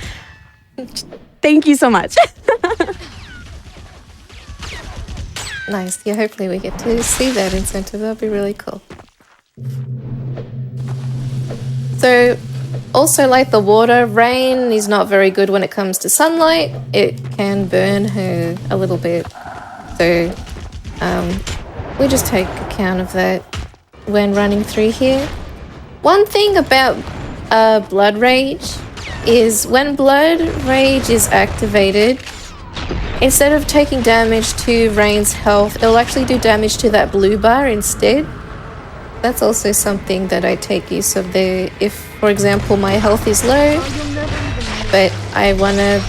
Thank you so much. Nice. Yeah, hopefully we get to see that incentive. That'll be really cool. So, also like the water, Rain is not very good when it comes to sunlight. It can burn her a little bit. So, we just take account of that when running through here. One thing about Blood Rage is when Blood Rage is activated, instead of taking damage to Rain's health, it'll actually do damage to that blue bar instead. That's also something that I take use of there. If, for example, my health is low, but I want to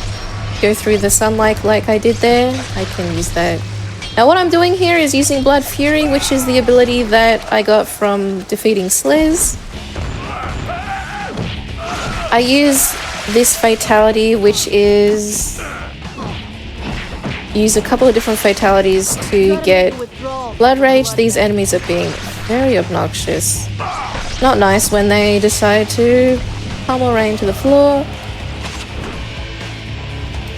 go through the sunlight like I did there, I can use that. Now what I'm doing here is using Blood Fury, which is the ability that I got from defeating Sliz. I use this fatality, which is... use a couple of different fatalities to get Blood Rage. These enemies are being very obnoxious. Not nice when they decide to pummel Rain to the floor.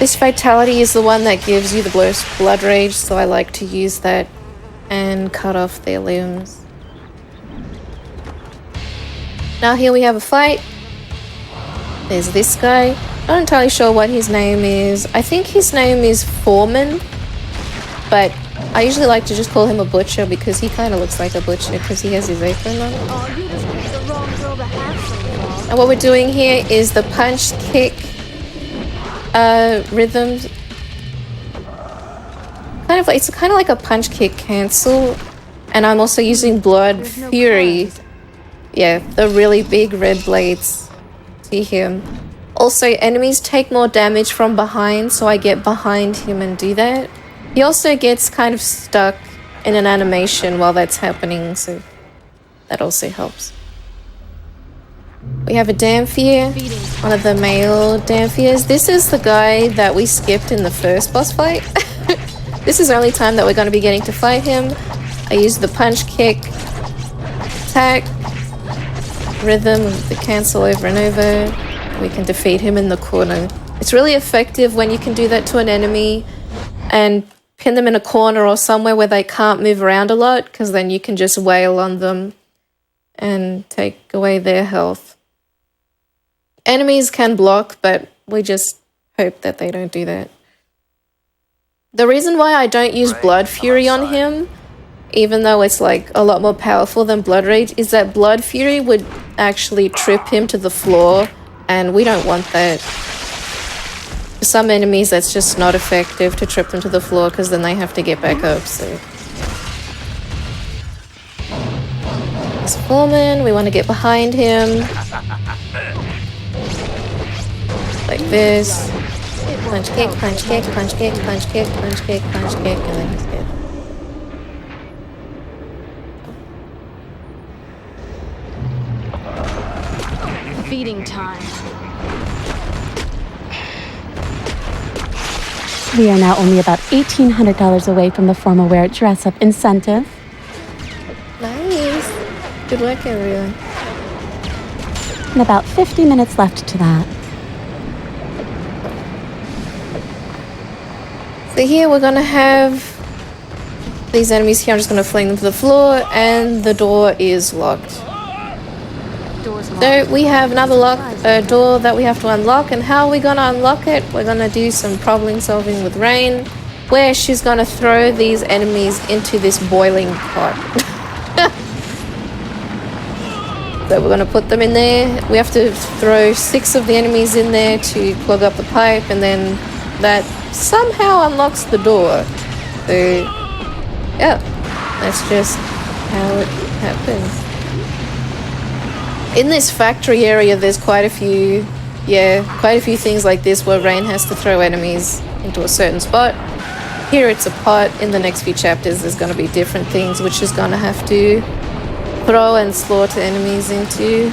This fatality is the one that gives you the most Blood Rage, so I like to use that and cut off their limbs. Now here we have a fight. There's this guy. Not entirely sure what his name is. I think his name is Foreman, but I usually like to just call him a butcher because he kind of looks like a butcher because he has his apron on. And what we're doing here is the punch kick rhythm. It's kind of like a punch kick cancel, and I'm also using Blood Fury. Yeah, the really big red blades. See him. Also, enemies take more damage from behind, so I get behind him and do that. He also gets kind of stuck in an animation while that's happening, so that also helps. We have a Damphir, one of the male Damphirs. This is the guy that we skipped in the first boss fight. This is the only time that we're going to be getting to fight him. I use the punch kick, attack, rhythm, the cancel over and over. We can defeat him in the corner. It's really effective when you can do that to an enemy and pin them in a corner or somewhere where they can't move around a lot, because then you can just wail on them and take away their health. Enemies can block, but we just hope that they don't do that. The reason why I don't use Blood Fury on him, even though it's like a lot more powerful than Blood Rage, is that Blood Fury would actually trip him to the floor, and we don't want that. For some enemies, that's just not effective to trip them to the floor because then they have to get back up. So, this Foreman, we want to get behind him like this. Punch kick, punch kick, punch kick, punch kick, punch kick, punch kick, and then he's dead. Feeding time. We are now only about $1,800 away from the formal wear dress-up incentive. Nice. Good work, everyone. And about 50 minutes left to that. So here we're going to have these enemies here. I'm just going to fling them to the floor, and the door is locked. So we have another door that we have to unlock, and how are we going to unlock it? We're going to do some problem solving with Rain, where she's going to throw these enemies into this boiling pot. So we're going to put them in there. We have to throw 6 of the enemies in there to plug up the pipe, and then that somehow unlocks the door. So Yeah, that's just how it happens. In this factory area, there's quite a few things like this where Rain has to throw enemies into a certain spot. Here it's a pot. In the next few chapters, there's going to be different things which she's going to have to throw and slaughter enemies into.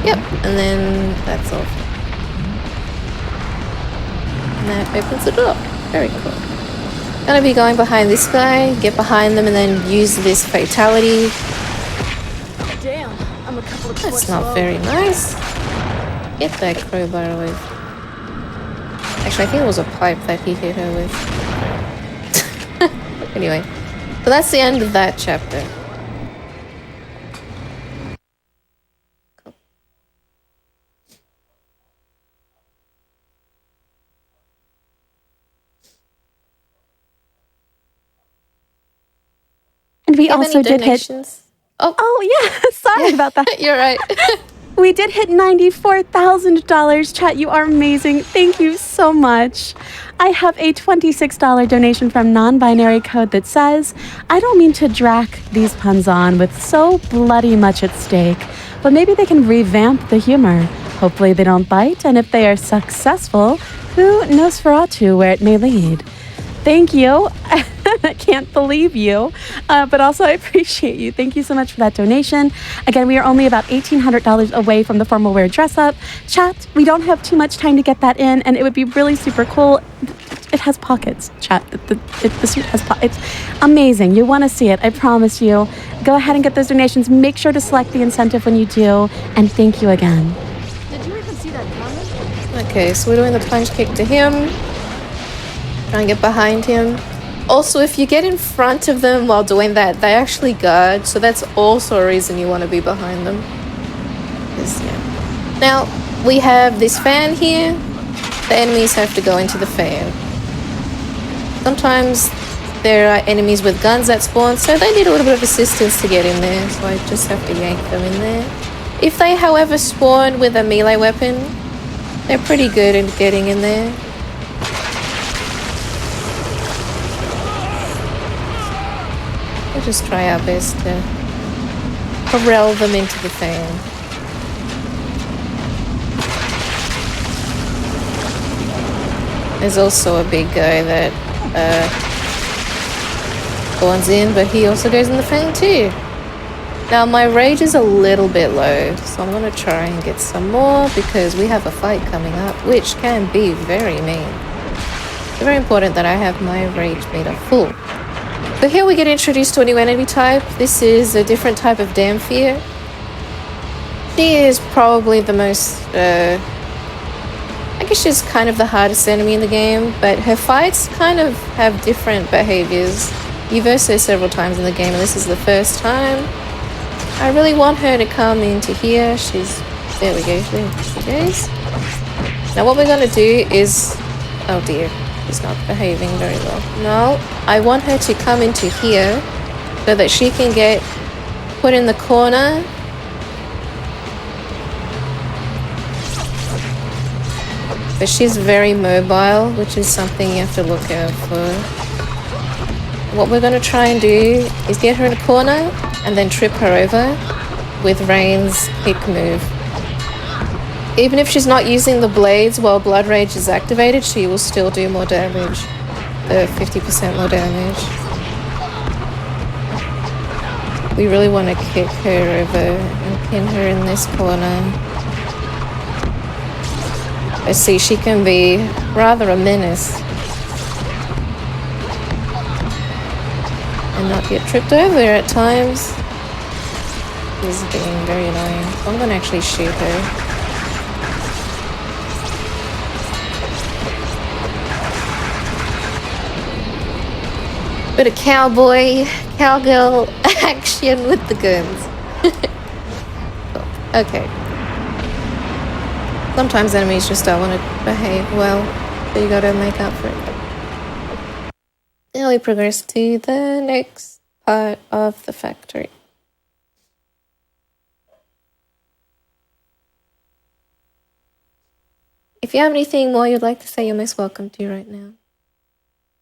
Yep, and then that's all. And that opens the door. Very cool. Gonna be going behind this guy, get behind them, and then use this fatality. Damn, I'm a couple of That's not very nice. Get that crowbar away. Actually, I think it was a pipe that he hit her with. Anyway, so that's the end of that chapter. And we Do you have also any did hit. donations? Oh, yeah. Sorry about that. You're right. We did hit $94,000. Chat, you are amazing. Thank you so much. I have a $26 donation from Non-Binary Code that says, I don't mean to drag these puns on with so bloody much at stake, but maybe they can revamp the humor. Hopefully they don't bite, and if they are successful, who knows Nosferatu where it may lead. Thank you. I can't believe you, but also I appreciate you. Thank you so much for that donation. Again, we are only about $1,800 away from the formal wear dress up. Chat, we don't have too much time to get that in, and it would be really super cool. It has pockets, chat. The suit has pockets. It's amazing. You want to see it, I promise you. Go ahead and get those donations. Make sure to select the incentive when you do, and thank you again. Did you even see that coming? Okay, so we're doing the punch kick to him. Try and get behind him. Also, if you get in front of them while doing that, they actually guard, so that's also a reason you want to be behind them. Yeah. Now, we have this fan here. The enemies have to go into the fan. Sometimes there are enemies with guns that spawn, so they need a little bit of assistance to get in there, so I just have to yank them in there. If they, however, spawn with a melee weapon, they're pretty good at getting in there. We'll just try our best to corral them into the fan. There's also a big guy that spawns in, but he also goes in the fan too. Now my rage is a little bit low, so I'm going to try and get some more because we have a fight coming up, which can be very mean. It's very important that I have my rage meter full. So here we get introduced to a new enemy type. This is a different type of Damphir. She is probably the most, I guess she's kind of the hardest enemy in the game, but her fights kind of have different behaviors. You verse her several times in the game, and this is the first time. I really want her to come into here. There we go, there she goes. Now what we're gonna do is, oh dear. She's not behaving very well. No, I want her to come into here so that she can get put in the corner. But she's very mobile, which is something you have to look out for. What we're going to try and do is get her in a corner and then trip her over with Rain's kick move. Even if she's not using the blades while Blood Rage is activated, she will still do more damage. 50% more damage. We really want to kick her over and pin her in this corner. Let's see, she can be rather a menace. And not get tripped over at times. This is being very annoying. So I'm going to actually shoot her. Bit of cowgirl action with the guns. Okay. Sometimes enemies just don't want to behave well, so you gotta make up for it. Now we progress to the next part of the factory. If you have anything more you'd like to say, you're most welcome to right now.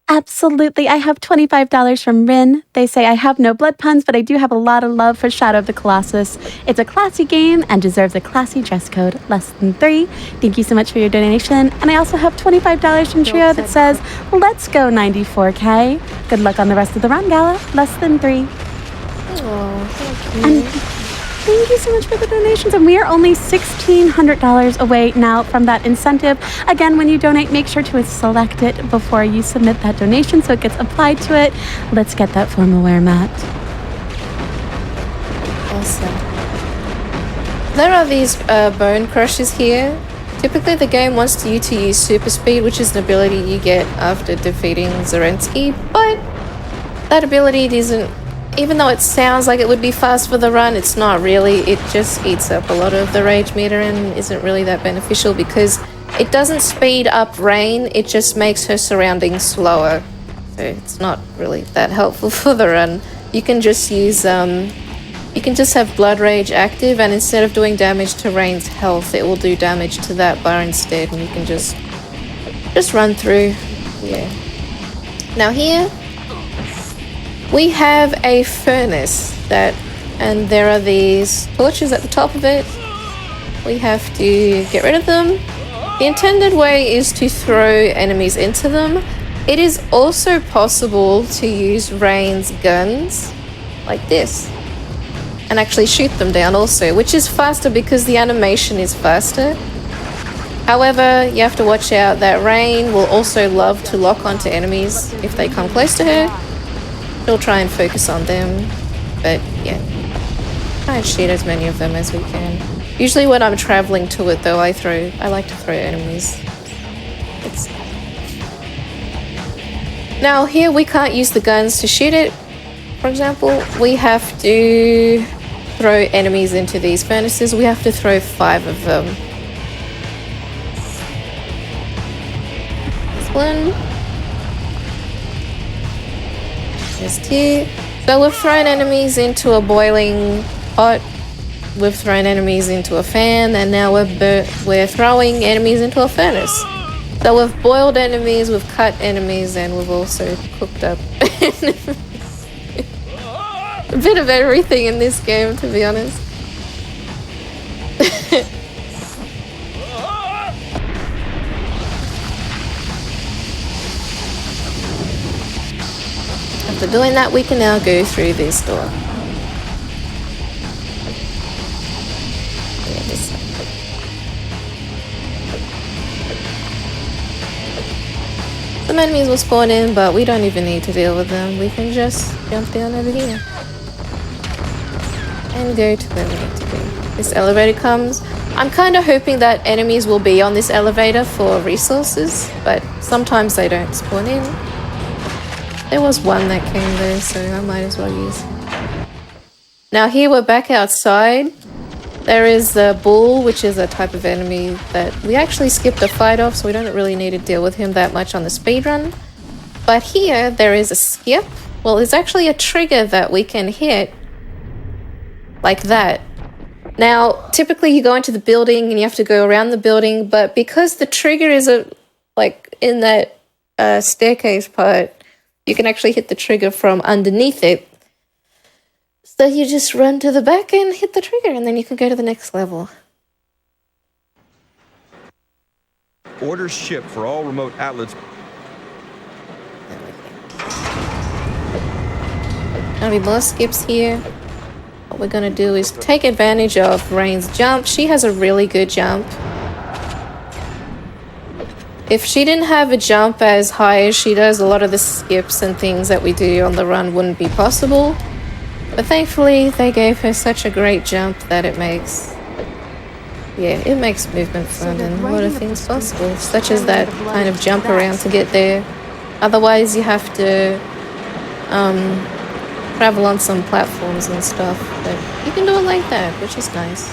Absolutely. I have $25 from Rin. They say, I have no blood puns, but I do have a lot of love for Shadow of the Colossus. It's a classy game and deserves a classy dress code. Less than 3. Thank you so much for your donation. And I also have $25 from Trio that says, let's go 94K. Good luck on the rest of the run, Gala. Less than 3. Oh, thank you. And thank you so much for the donations. And we are only $1,600 away now from that incentive. Again, when you donate, make sure to select it before you submit that donation so it gets applied to it. Let's get that formal wear mat. Awesome. There are these bone crushes here. Typically, the game wants you to use super speed, which is an ability you get after defeating Zelensky, but that ability isn't. Even though it sounds like it would be fast for the run, it's not really. It just eats up a lot of the rage meter and isn't really that beneficial because it doesn't speed up Rain, it just makes her surroundings slower. So it's not really that helpful for the run. You can just use, you can just have Blood Rage active, and instead of doing damage to Rain's health, it will do damage to that bar instead, and you can just run through. Yeah. Now here, we have a furnace and there are these torches at the top of it. We have to get rid of them. The intended way is to throw enemies into them. It is also possible to use Rain's guns like this and actually shoot them down also, which is faster because the animation is faster. However, you have to watch out that Rain will also love to lock onto enemies if they come close to her. We'll try and focus on them, but yeah, try and shoot as many of them as we can. Usually when I'm traveling to it though, I like to throw enemies. Now here we can't use the guns to shoot it. For example, we have to throw enemies into these furnaces. We have to throw 5 of them. This one. There's 2. So we've thrown enemies into a boiling pot. We've thrown enemies into a fan, and now we're throwing enemies into a furnace. So we've boiled enemies, we've cut enemies, and we've also cooked up a bit of everything in this game, to be honest. After doing that, we can now go through this door. Yeah, this side. Some enemies will spawn in, but we don't even need to deal with them. We can just jump down over here and go to where we need to go. This elevator comes. I'm kind of hoping that enemies will be on this elevator for resources, but sometimes they don't spawn in. There was one that came there, so I might as well use. Now here we're back outside. There is the bull, which is a type of enemy that we actually skipped a fight off, so we don't really need to deal with him that much on the speedrun. But here there is a skip. Well, there's actually a trigger that we can hit like that. Now, typically you go into the building and you have to go around the building, but because the trigger is like in that staircase part, you can actually hit the trigger from underneath it. So you just run to the back and hit the trigger, and then you can go to the next level. Orders shipped for all remote outlets. There'll be more skips here. What we're going to do is take advantage of Rain's jump. She has a really good jump. If she didn't have a jump as high as she does, a lot of the skips and things that we do on the run wouldn't be possible. But thankfully, they gave her such a great jump that it makes movement fun and a lot of things possible, such as that kind of jump around to get there. Otherwise, you have to travel on some platforms and stuff, but you can do it like that, which is nice.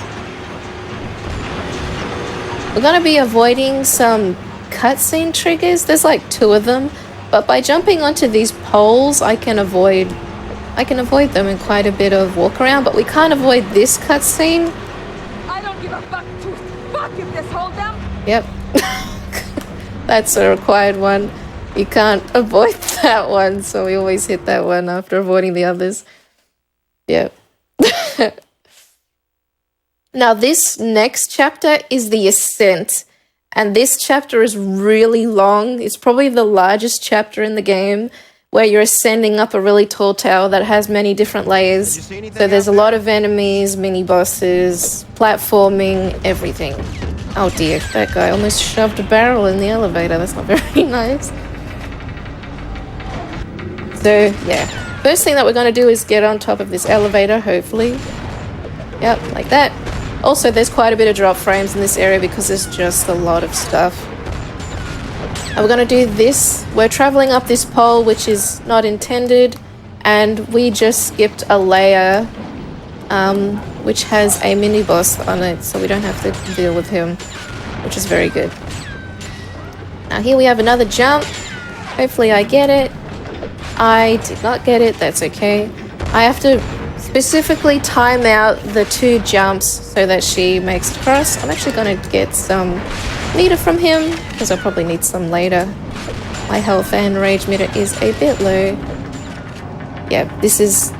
We're going to be avoiding some cutscene triggers. There's like 2 of them, but by jumping onto these poles, I can avoid them in quite a bit of walk around, but we can't avoid this cutscene. I don't give a fuck if this hold them. Yep, That's a required one. You can't avoid that one, so we always hit that one after avoiding the others. Yep. Now, this next chapter is the Ascent, and this chapter is really long. It's probably the largest chapter in the game, where you're ascending up a really tall tower that has many different layers. So there's a lot of enemies, mini-bosses, platforming, everything. Oh dear, that guy almost shoved a barrel in the elevator. That's not very nice. So, yeah. First thing that we're going to do is get on top of this elevator, hopefully. Yep, like that. Also, there's quite a bit of drop frames in this area because there's just a lot of stuff. And we're going to do this. We're traveling up this pole, which is not intended, and we just skipped a layer, which has a mini-boss on it, so we don't have to deal with him, which is very good. Now here we have another jump. Hopefully I get it. I did not get it, that's okay. I have to specifically time out the 2 jumps so that she makes it across. I'm actually going to get some meter from him, because I'll probably need some later. My health and rage meter is a bit low. Yeah, this is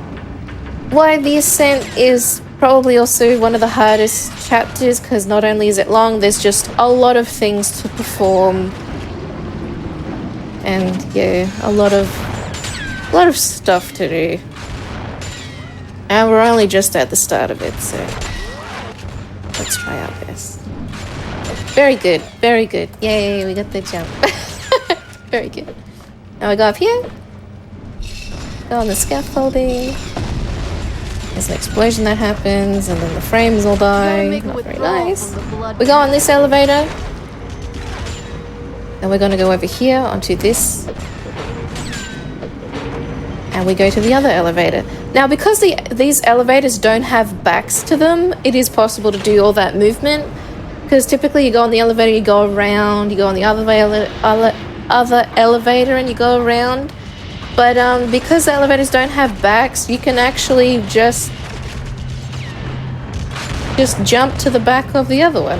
why the Ascent is probably also one of the hardest chapters, because not only is it long, there's just a lot of things to perform. And yeah, a lot of stuff to do. And we're only just at the start of it, so let's try our best. Very good, very good. Yay, we got the jump. Very good. Now we go up here. Go on the scaffolding. There's an explosion that happens, and then the frames will die. Not very nice. We go on this elevator. And we're going to go over here onto this. And we go to the other elevator. Now, because these elevators don't have backs to them, it is possible to do all that movement. Because typically you go on the elevator, you go around, you go on the other elevator and you go around. But because the elevators don't have backs, you can actually just jump to the back of the other one.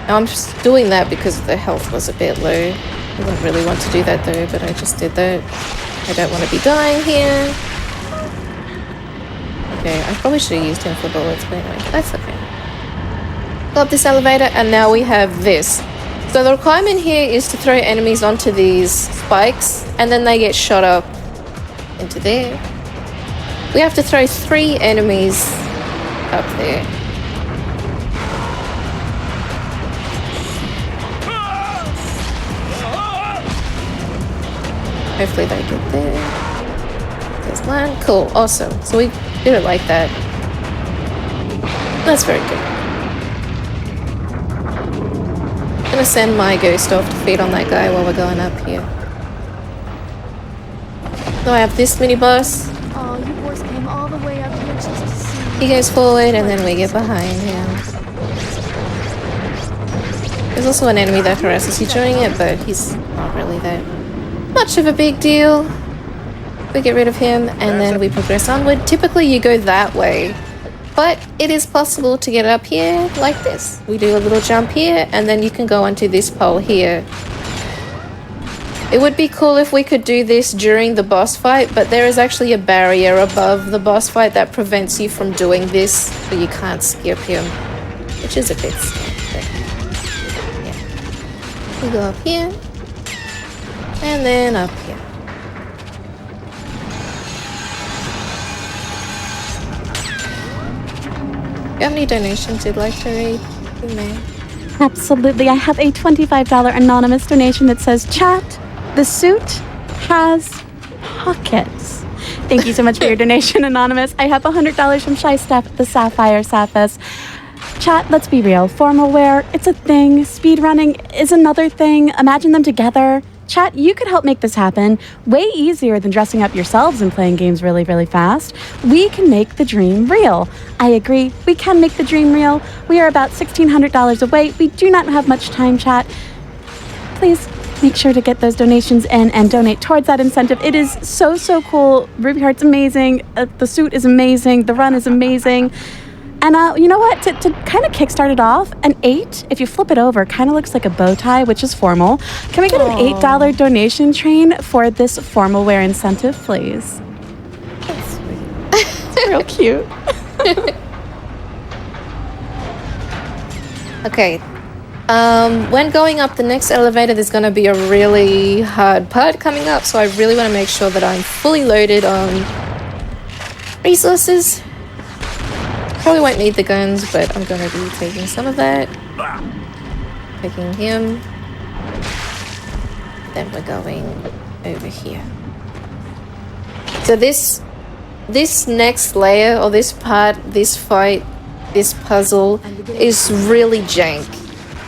Now, I'm just doing that because the health was a bit low. I wouldn't really want to do that though, but I just did that. I don't want to be dying here. Okay, I probably should have used him for bullets, but anyway, that's okay. Go up this elevator, and now we have this. So the requirement here is to throw enemies onto these spikes, and then they get shot up into there. We have to throw 3 enemies up there. Hopefully they get there. There's one. Cool. Awesome. So we did it like that. That's very good. I'm gonna send my ghost off to feed on that guy while we're going up here. So I have this mini boss. Oh, you boys came all the way up here just to see. He goes forward and then we get behind him. There's also an enemy that harasses you during it, but he's not really that much of a big deal. We get rid of him and then we progress onward. Typically you go that way, but it is possible to get up here like this. We do a little jump here and then you can go onto this pole here. It would be cool if we could do this during the boss fight, but there is actually a barrier above the boss fight that prevents you from doing this, so you can't skip him, which is a bit sad. Yeah. We go up here and then up here. Do you have any donations you'd like to read? You may. Absolutely. I have a $25 anonymous donation that says, "Chat, the suit has pockets." Thank you so much for your donation, Anonymous. I have $100 from Shy Steph, the Sapphire Saphis. Chat, let's be real. Formal wear, it's a thing. Speedrunning is another thing. Imagine them together. Chat, you could help make this happen way easier than dressing up yourselves and playing games really, really fast. We can make the dream real. I agree, we can make the dream real. We are about $1,600 away. We do not have much time, chat. Please make sure to get those donations in and donate towards that incentive. It is so, so cool. Ruby Heart's amazing. The suit is amazing. The run is amazing. And you know what? To kind of kickstart it off, an 8, if you flip it over, kind of looks like a bow tie, which is formal. Can we get an $8 donation train for this formal wear incentive, please? It's real cute. Okay. When going up the next elevator, there's going to be a really hard part coming up, so I really want to make sure that I'm fully loaded on resources. Probably won't need the guns, but I'm going to be taking some of that. Taking him. Then we're going over here. So this next layer, or this part, this fight, this puzzle is really jank.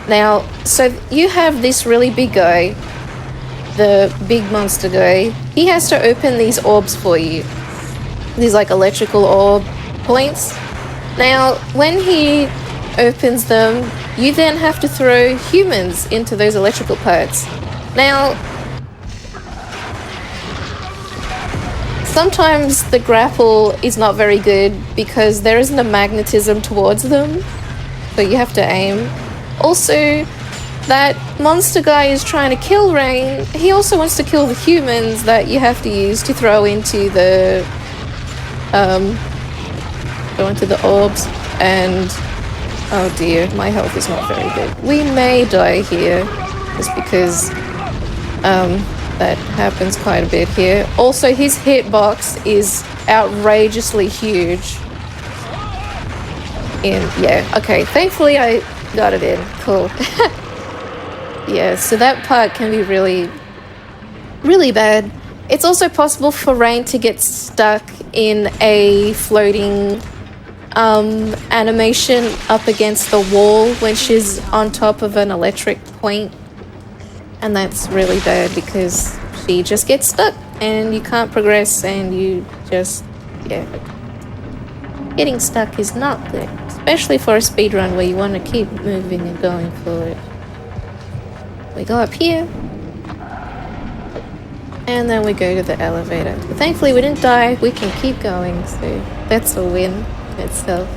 Now, so you have this really big guy, the big monster guy. He has to open these orbs for you. These like electrical orb points. Now, when he opens them, you then have to throw humans into those electrical parts. Now, sometimes the grapple is not very good because there isn't a magnetism towards them, so you have to aim. Also, that monster guy is trying to kill Rain. He also wants to kill the humans that you have to use to throw into the orbs. And oh dear, my health is not very good. We may die here just because that happens quite a bit here. Also, his hitbox is outrageously huge. Yeah, okay, thankfully I got it in. Cool. Yeah, so that part can be really, really bad. It's also possible for Rain to get stuck in a floating animation up against the wall when she's on top of an electric point. And that's really bad because she just gets stuck and you can't progress and you just, yeah. Getting stuck is not good, especially for a speedrun where you want to keep moving and going forward. We go up here, and then we go to the elevator. But thankfully we didn't die, we can keep going, so that's a win in itself.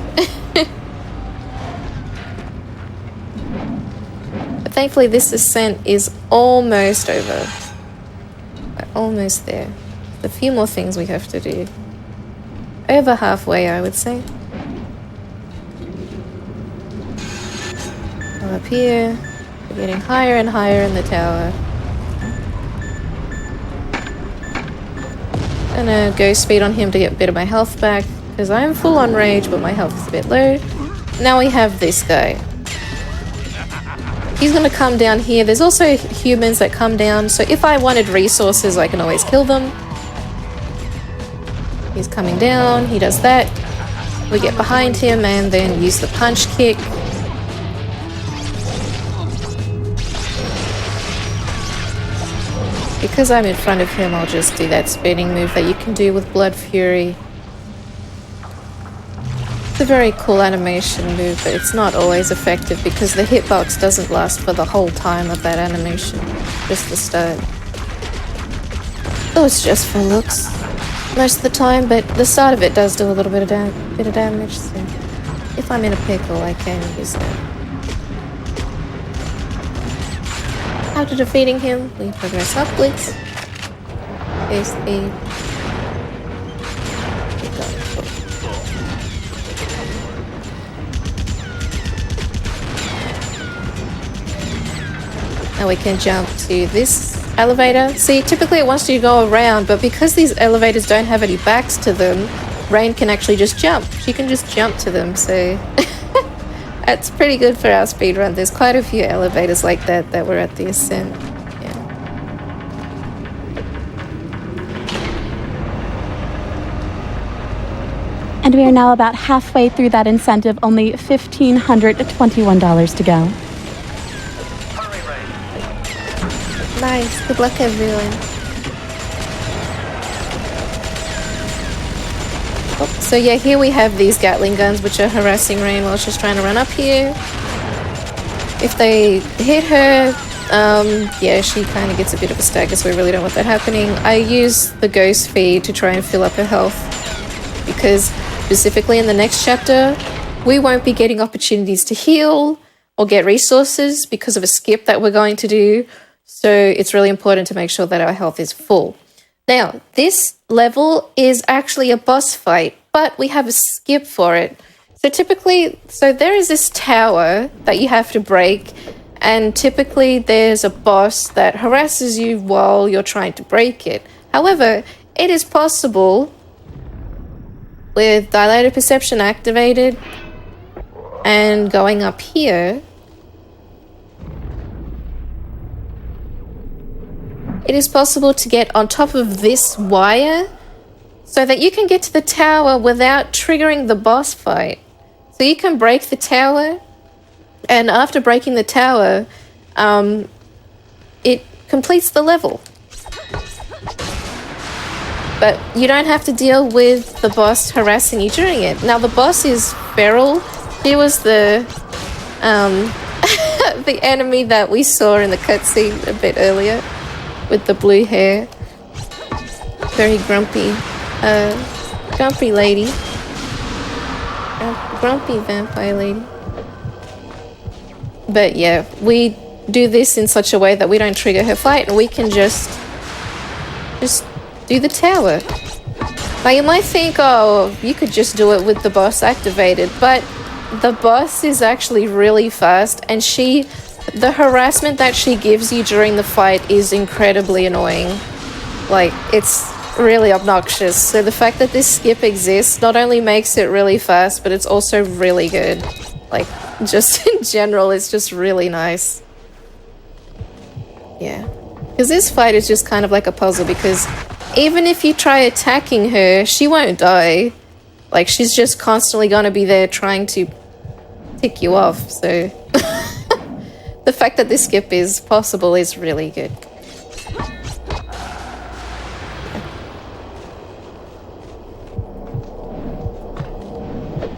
But thankfully this ascent is almost over. We're almost there. A few more things we have to do. Over halfway, I would say. Go up here. We're getting higher and higher in the tower. Gonna go speed on him to get a bit of my health back, because I'm full on rage, but my health is a bit low. Now we have this guy. He's gonna come down here. There's also humans that come down, so if I wanted resources, I can always kill them. He's coming down, he does that. We get behind him and then use the punch kick. Because I'm in front of him, I'll just do that spinning move that you can do with Blood Fury. It's a very cool animation move, but it's not always effective because the hitbox doesn't last for the whole time of that animation, just the start. Oh, it's just for looks most of the time, but the start of it does do a little bit of damage, so if I'm in a pickle, I can use that. After defeating him, we progress upwards. There's the... Now we can jump to this elevator. See, typically it wants you to go around, but because these elevators don't have any backs to them, Rain can actually just jump. She can just jump to them, so that's pretty good for our speedrun. There's quite a few elevators like that were at the ascent. Yeah. And we are now about halfway through that incentive, only $1,521 to go. Nice. Good luck, everyone. Oh, so yeah, here we have these Gatling guns, which are harassing Rain while she's trying to run up here. If they hit her, yeah, she kind of gets a bit of a stagger, so we really don't want that happening. I use the ghost feed to try and fill up her health, because specifically in the next chapter, we won't be getting opportunities to heal or get resources because of a skip that we're going to do. So it's really important to make sure that our health is full. Now, this level is actually a boss fight, but we have a skip for it. So typically, there is this tower that you have to break, and typically there's a boss that harasses you while you're trying to break it. However, it is possible with dilated perception activated and going up here, it is possible to get on top of this wire so that you can get to the tower without triggering the boss fight. So you can break the tower, and after breaking the tower, it completes the level. But you don't have to deal with the boss harassing you during it. Now the boss is feral. He was the the enemy that we saw in the cutscene a bit earlier with the blue hair. Very grumpy lady. Grumpy vampire lady. But yeah, we do this in such a way that we don't trigger her fight, and we can just do the tower. Now you might think, oh, you could just do it with the boss activated, but the boss is actually really fast, and the harassment that she gives you during the fight is incredibly annoying. Like, it's really obnoxious. So the fact that this skip exists not only makes it really fast, but it's also really good. Like, just in general, it's just really nice. Yeah. Because this fight is just kind of like a puzzle, because even if you try attacking her, she won't die. Like, she's just constantly gonna be there trying to tick you off, so... The fact that this skip is possible is really good.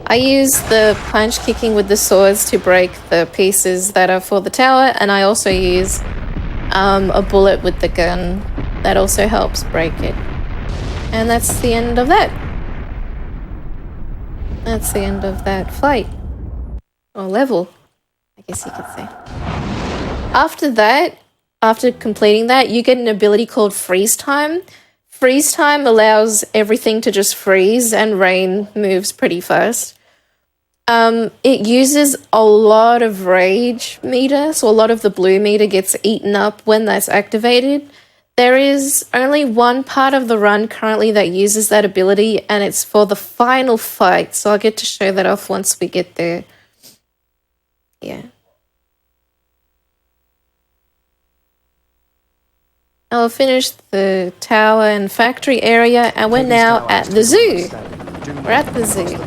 I use the punch kicking with the swords to break the pieces that are for the tower, and I also use a bullet with the gun that also helps break it. And that's the end of that. That's the end of that fight. Or level, I guess you could say. After that, after completing that, you get an ability called Freeze Time. Freeze Time allows everything to just freeze, and Rain moves pretty fast. It uses a lot of rage meter, so a lot of the blue meter gets eaten up when that's activated. There is only one part of the run currently that uses that ability, and it's for the final fight, so I'll get to show that off once we get there. Yeah. I'll finish the tower and factory area, and we're now at the zoo. We're at the zoo.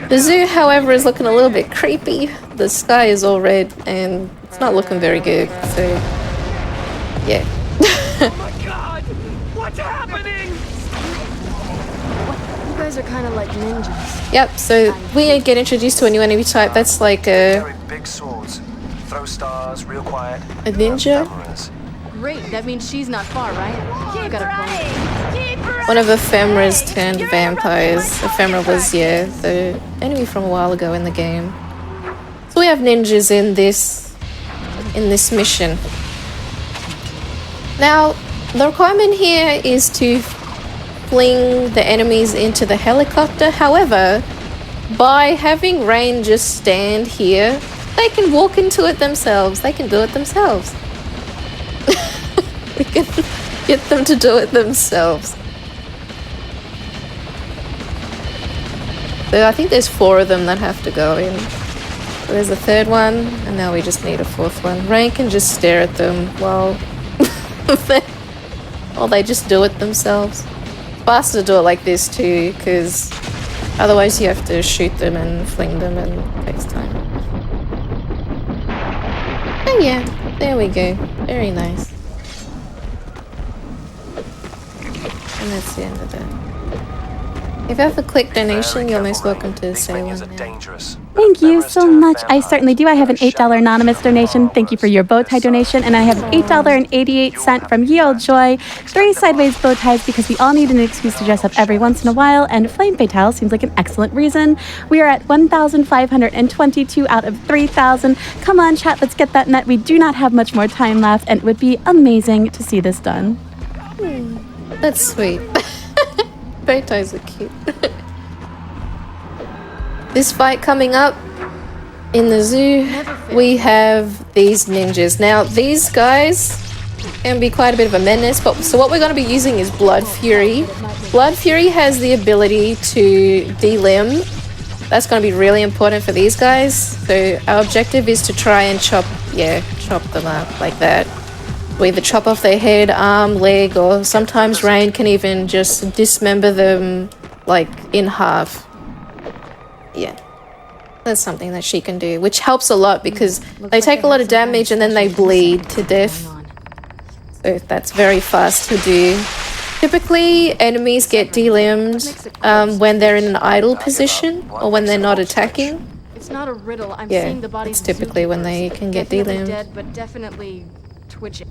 The zoo, however, is looking a little bit creepy. The sky is all red, and it's not looking very good, so... yeah. Oh my god! What's happening? You guys are kind of like ninjas. Yep, so we get introduced to a new enemy type. That's like a... Carry big swords. Throw stars, real quiet. a ninja? Great, that means she's not far, right? I got a One of Ephemera's turned vampires. Ephemera was, yeah, the enemy from a while ago in the game. So we have ninjas in this mission. Now, the requirement here is to fling the enemies into the helicopter. However, by having Rain just stand here, they can walk into it themselves. They can do it themselves. We can get them to do it themselves. So I think there's 4 of them that have to go in. So there's a 3rd one, and now we just need a 4th one. Rain can just stare at them while they just do it themselves. It's faster to do it like this too, because otherwise you have to shoot them and fling them, and it takes time. Oh yeah, there we go. Very nice. And that's the end of that. If you have a click donation, you're most welcome to These say minions one are now. dangerous. Thank you Numerous so turf much. I vampires certainly do. I have an that $8 anonymous donation. Thank you for your bow tie donation. And I have an $8.88 from Ye Old Joy. 3 sideways bow ties because we all need an excuse to dress up every once in a while. And Flame Fatale seems like an excellent reason. We are at 1,522 out of 3,000. Come on, chat. Let's get that net. We do not have much more time left. And it would be amazing to see this done. That's sweet. Bow ties are cute. This fight coming up in the zoo, we have these ninjas. Now, these guys can be quite a bit of a menace, but so what we're going to be using is Blood Fury. Blood Fury has the ability to delimb. That's going to be really important for these guys. So our objective is to try and chop them up like that. We either chop off their head, arm, leg, or sometimes Rain can even just dismember them like in half. Yeah, that's something that she can do, which helps a lot because they take a lot of damage and then they bleed to death. So that's very fast to do. Typically, enemies get delimbed when they're in an idle position or when they're not attacking. It's not a riddle. I'm Yeah, seeing the bodies it's typically when they can get delimbed. dead, but definitely twitching.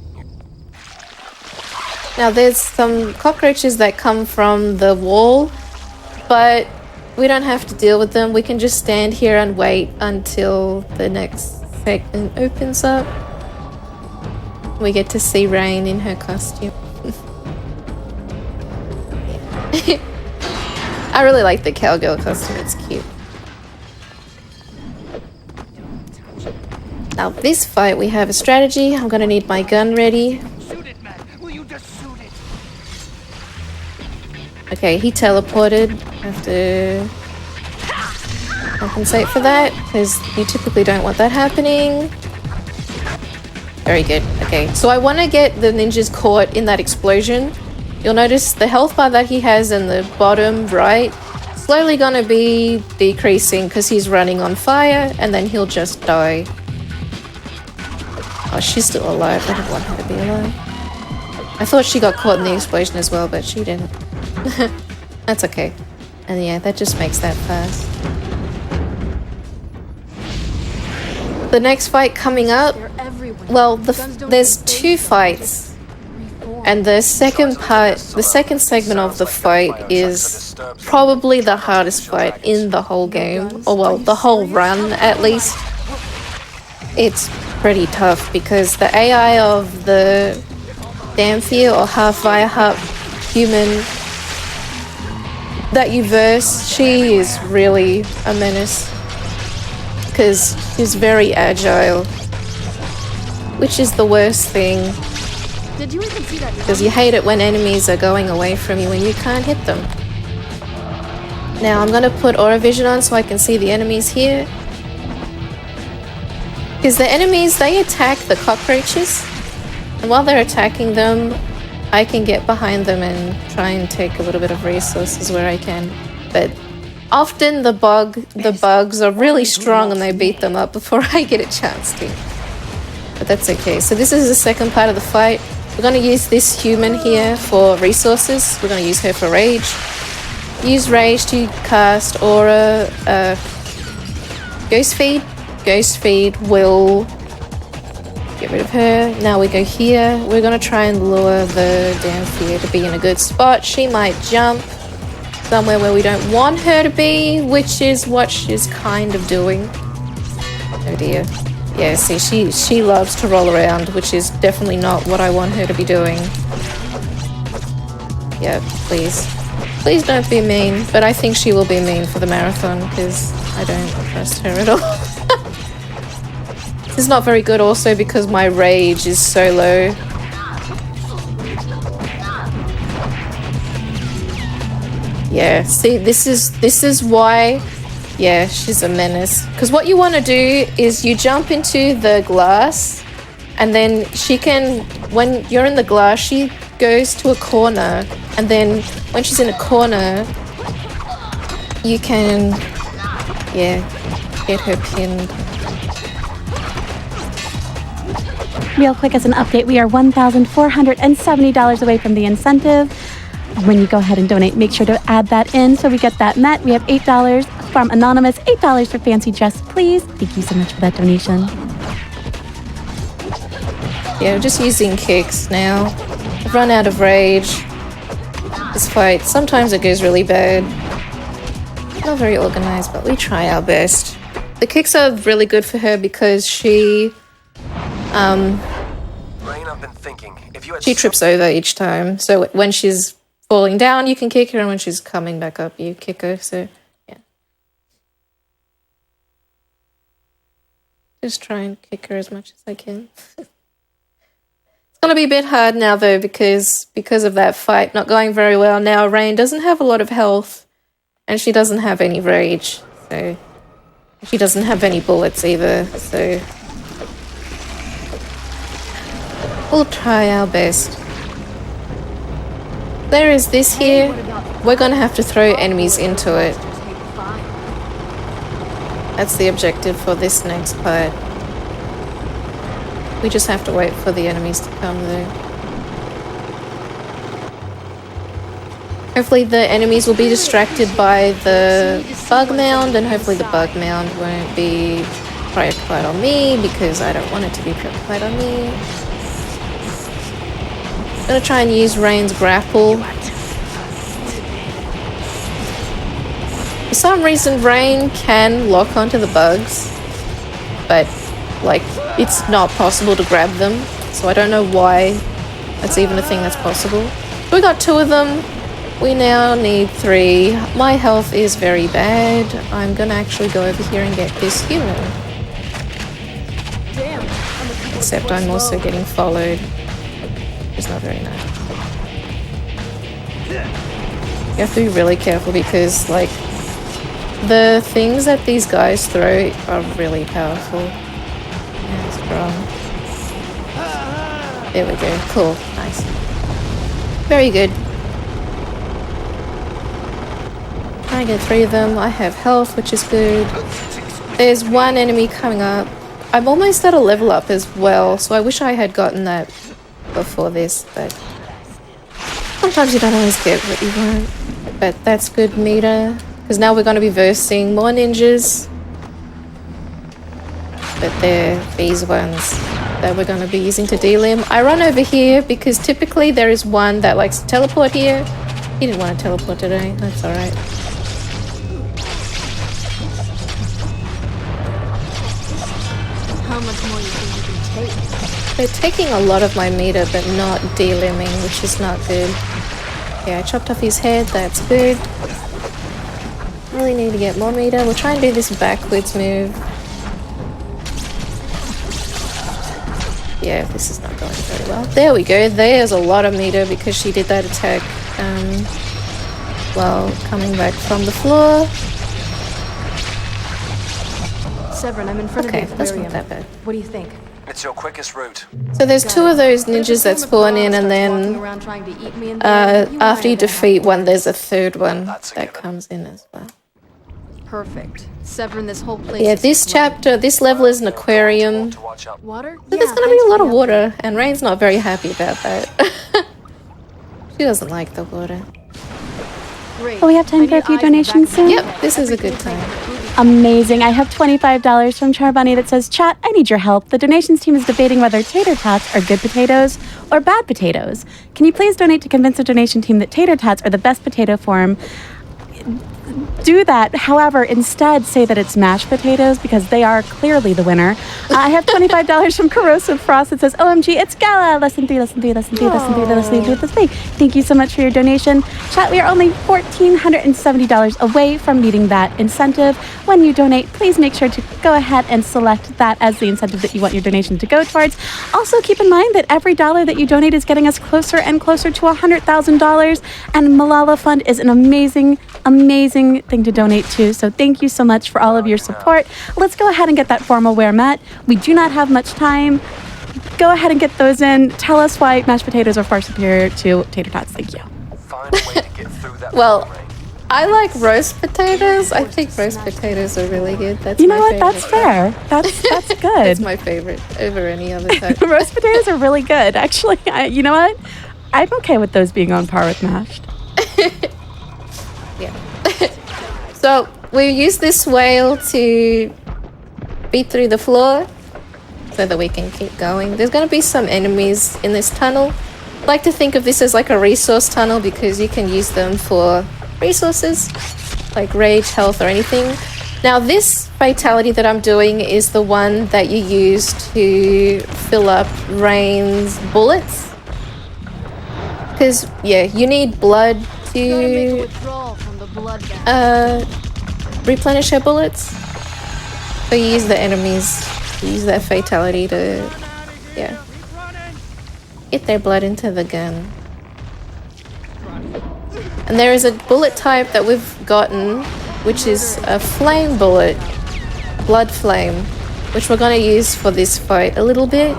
Now, there's some cockroaches that come from the wall, but we don't have to deal with them. We can just stand here and wait until the next segment opens up. We get to see Rain in her costume. I really like the cowgirl costume, it's cute. Now this fight we have a strategy. I'm gonna need my gun ready. Shoot it, man. Will you just shoot it? Okay, he teleported. Have to compensate for that because you typically don't want that happening. Very good. Okay, so I want to get the ninjas caught in that explosion. You'll notice the health bar that he has in the bottom right slowly gonna be decreasing because he's running on fire and then he'll just die. Oh, she's still alive. I didn't want her to be alive. I thought she got caught in the explosion as well, but she didn't. That's okay. And yeah, that just makes that fast. The next fight coming up, well, there's 2 fights. And the second segment of the fight is probably the hardest fight in the whole game. Or well, the whole run at least. It's pretty tough because the AI of the Damphia or half Via half human that you verse, she is really a menace. Because she's very agile. Which is the worst thing. Did you even see that? Because you hate it when enemies are going away from you and you can't hit them. Now I'm going to put Aura Vision on so I can see the enemies here. Because the enemies, they attack the cockroaches. And while they're attacking them, I can get behind them and try and take a little bit of resources where I can. But often the bugs are really strong and they beat them up before I get a chance to. But that's okay. So this is the second part of the fight. We're going to use this human here for resources. We're going to use her for rage. Use rage to cast Aura Ghost Feed. Ghost Feed will get rid of her. Now we go here. We're going to try and lure the Damphia to be in a good spot. She might jump somewhere where we don't want her to be, which is what she's kind of doing. Oh dear. Yeah, see, she loves to roll around, which is definitely not what I want her to be doing. Yeah, please. Please don't be mean, but I think she will be mean for the marathon, because I don't trust her at all. This is not very good also because my rage is so low. Yeah, see, this is why... Yeah, she's a menace. Because what you want to do is you jump into the glass and then she can, when you're in the glass, she goes to a corner and then when she's in a corner, you can, yeah, get her pinned. Real quick as an update, we are $1,470 away from the incentive. When you go ahead and donate, make sure to add that in so we get that met. We have $8 from Anonymous, $8 for Fancy Dress, please. Thank you so much for that donation. Yeah, we're just using kicks now. I've run out of rage. This fight, sometimes it goes really bad. Not very organized, but we try our best. The kicks are really good for her because she Rain, I've been thinking. If you had she trips over each time. So when she's falling down, you can kick her, and when she's coming back up, you kick her. So yeah, just try and kick her as much as I can. It's gonna be a bit hard now though because of that fight not going very well. Now Rain doesn't have a lot of health, and she doesn't have any rage. So she doesn't have any bullets either. So we'll try our best. There is this here. We're gonna have to throw enemies into it. That's the objective for this next part. We just have to wait for the enemies to come though. Hopefully the enemies will be distracted by the bug mound, and hopefully the bug mound won't be preoccupied on me because I don't want it to be preoccupied on me. I'm gonna try and use Rain's grapple. For some reason, Rain can lock onto the bugs, but like it's not possible to grab them. So I don't know why that's even a thing that's possible. We got 2 of them. We now need 3. My health is very bad. I'm gonna actually go over here and get this hero. Except I'm also getting followed. It's not very nice. You have to be really careful because, like, the things that these guys throw are really powerful and strong. There we go. Cool. Nice. Very good. I get 3 of them. I have health, which is good. There's 1 enemy coming up. I'm almost at a level up as well, so I wish I had gotten that before this, but sometimes you don't always get what you want. But that's good meter, because now we're going to be versing more ninjas. But they're these ones that we're going to be using to delim. I run over here because typically there is one that likes to teleport here. He didn't want to teleport today. That's alright. How much more you think you can take? They're taking a lot of my meter, but not delimbing, which is not good. Yeah, I chopped off his head. That's good. Really need to get more meter. We'll try and do this backwards move. Yeah, this is not going very well. There we go. There's a lot of meter because she did that attack while coming back from the floor. Severin, I'm in front of the Okay, that's aquarium. not that bad. What do you think? It's your quickest route. So there's 2 of those ninjas that spawn in, and then after you defeat one, there's a 3rd one that comes in as well. Perfect. Severin, this whole place. Yeah, is this flooded. chapter, this level is an aquarium. To watch out. Water? So there's gonna be a lot of water, and Rain's not very happy about that. She doesn't like the water. Great. Oh, we have time for a few donations soon? Yep, this is a good time. Amazing. I have $25 from Charbunny that says, Chat, I need your help. The donations team is debating whether tater tots are good potatoes or bad potatoes. Can you please donate to convince the donation team that tater tots are the best potato form? Do that. However, instead say that it's mashed potatoes because they are clearly the winner. I have $25 from Corrosive Frost that says, OMG, it's Gala. Lesson 3, lesson 3, lesson 3, lesson 3, lesson 3, lesson 3. Thank you so much for your donation. Chat, we are only $1,470 away from meeting that incentive. When you donate, please make sure to go ahead and select that as the incentive that you want your donation to go towards. Also, keep in mind that every dollar that you donate is getting us closer and closer to $100,000. And Malala Fund is an amazing thing to donate to. So thank you so much for all of your support. Let's go ahead and get that formal wear met. We do not have much time. Go ahead and get those in. Tell us why mashed potatoes are far superior to tater tots. Thank you. Find a way to get through that. Well, Rain. I like roast potatoes. I think roast potatoes are really good. That's You know my what? favorite. That's fair. That's good. That's my favorite over any other type. Roast potatoes are really good. Actually, you know what? I'm okay with those being on par with mashed. Yeah. So we use this whale to beat through the floor so that we can keep going. There's going to be some enemies in this tunnel. I like to think of this as like a resource tunnel because you can use them for resources like rage, health, or anything. Now this fatality that I'm doing is the one that you use to fill up Rain's bullets. Because, yeah, you need blood to replenish her bullets. So you use the enemies, you use that fatality to, yeah, get their blood into the gun. And there is a bullet type that we've gotten, which is a flame bullet, blood flame, which we're going to use for this fight a little bit.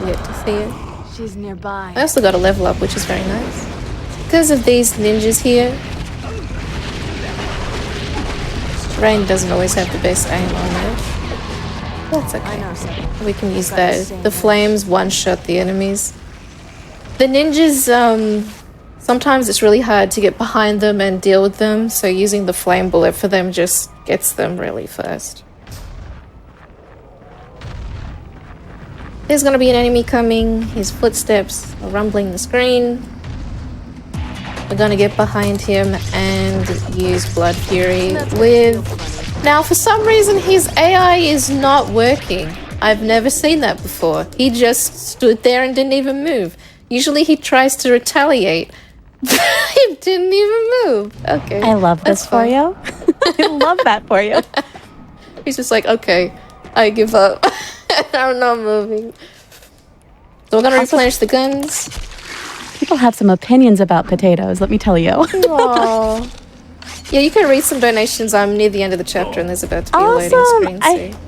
You get to see it. She's nearby. I also got a level up, which is very nice. Because of these ninjas here, Rain doesn't always have the best aim on it. That's okay. We can use those. The flames one-shot the enemies. The ninjas, sometimes it's really hard to get behind them and deal with them, so using the flame bullet for them just gets them really fast. There's going to be an enemy coming. His footsteps are rumbling the screen. We're going to get behind him and use Blood Fury with... Now, for some reason, his AI is not working. I've never seen that before. He just stood there and didn't even move. Usually he tries to retaliate. He didn't even move. Okay. I love this for you. I love that for you. He's just like, okay, I give up. I'm not moving. So we're going to replenish the guns. People have some opinions about potatoes, let me tell you. Aww. Yeah, you can read some donations. I'm near the end of the chapter and there's about to be a loading screen. So.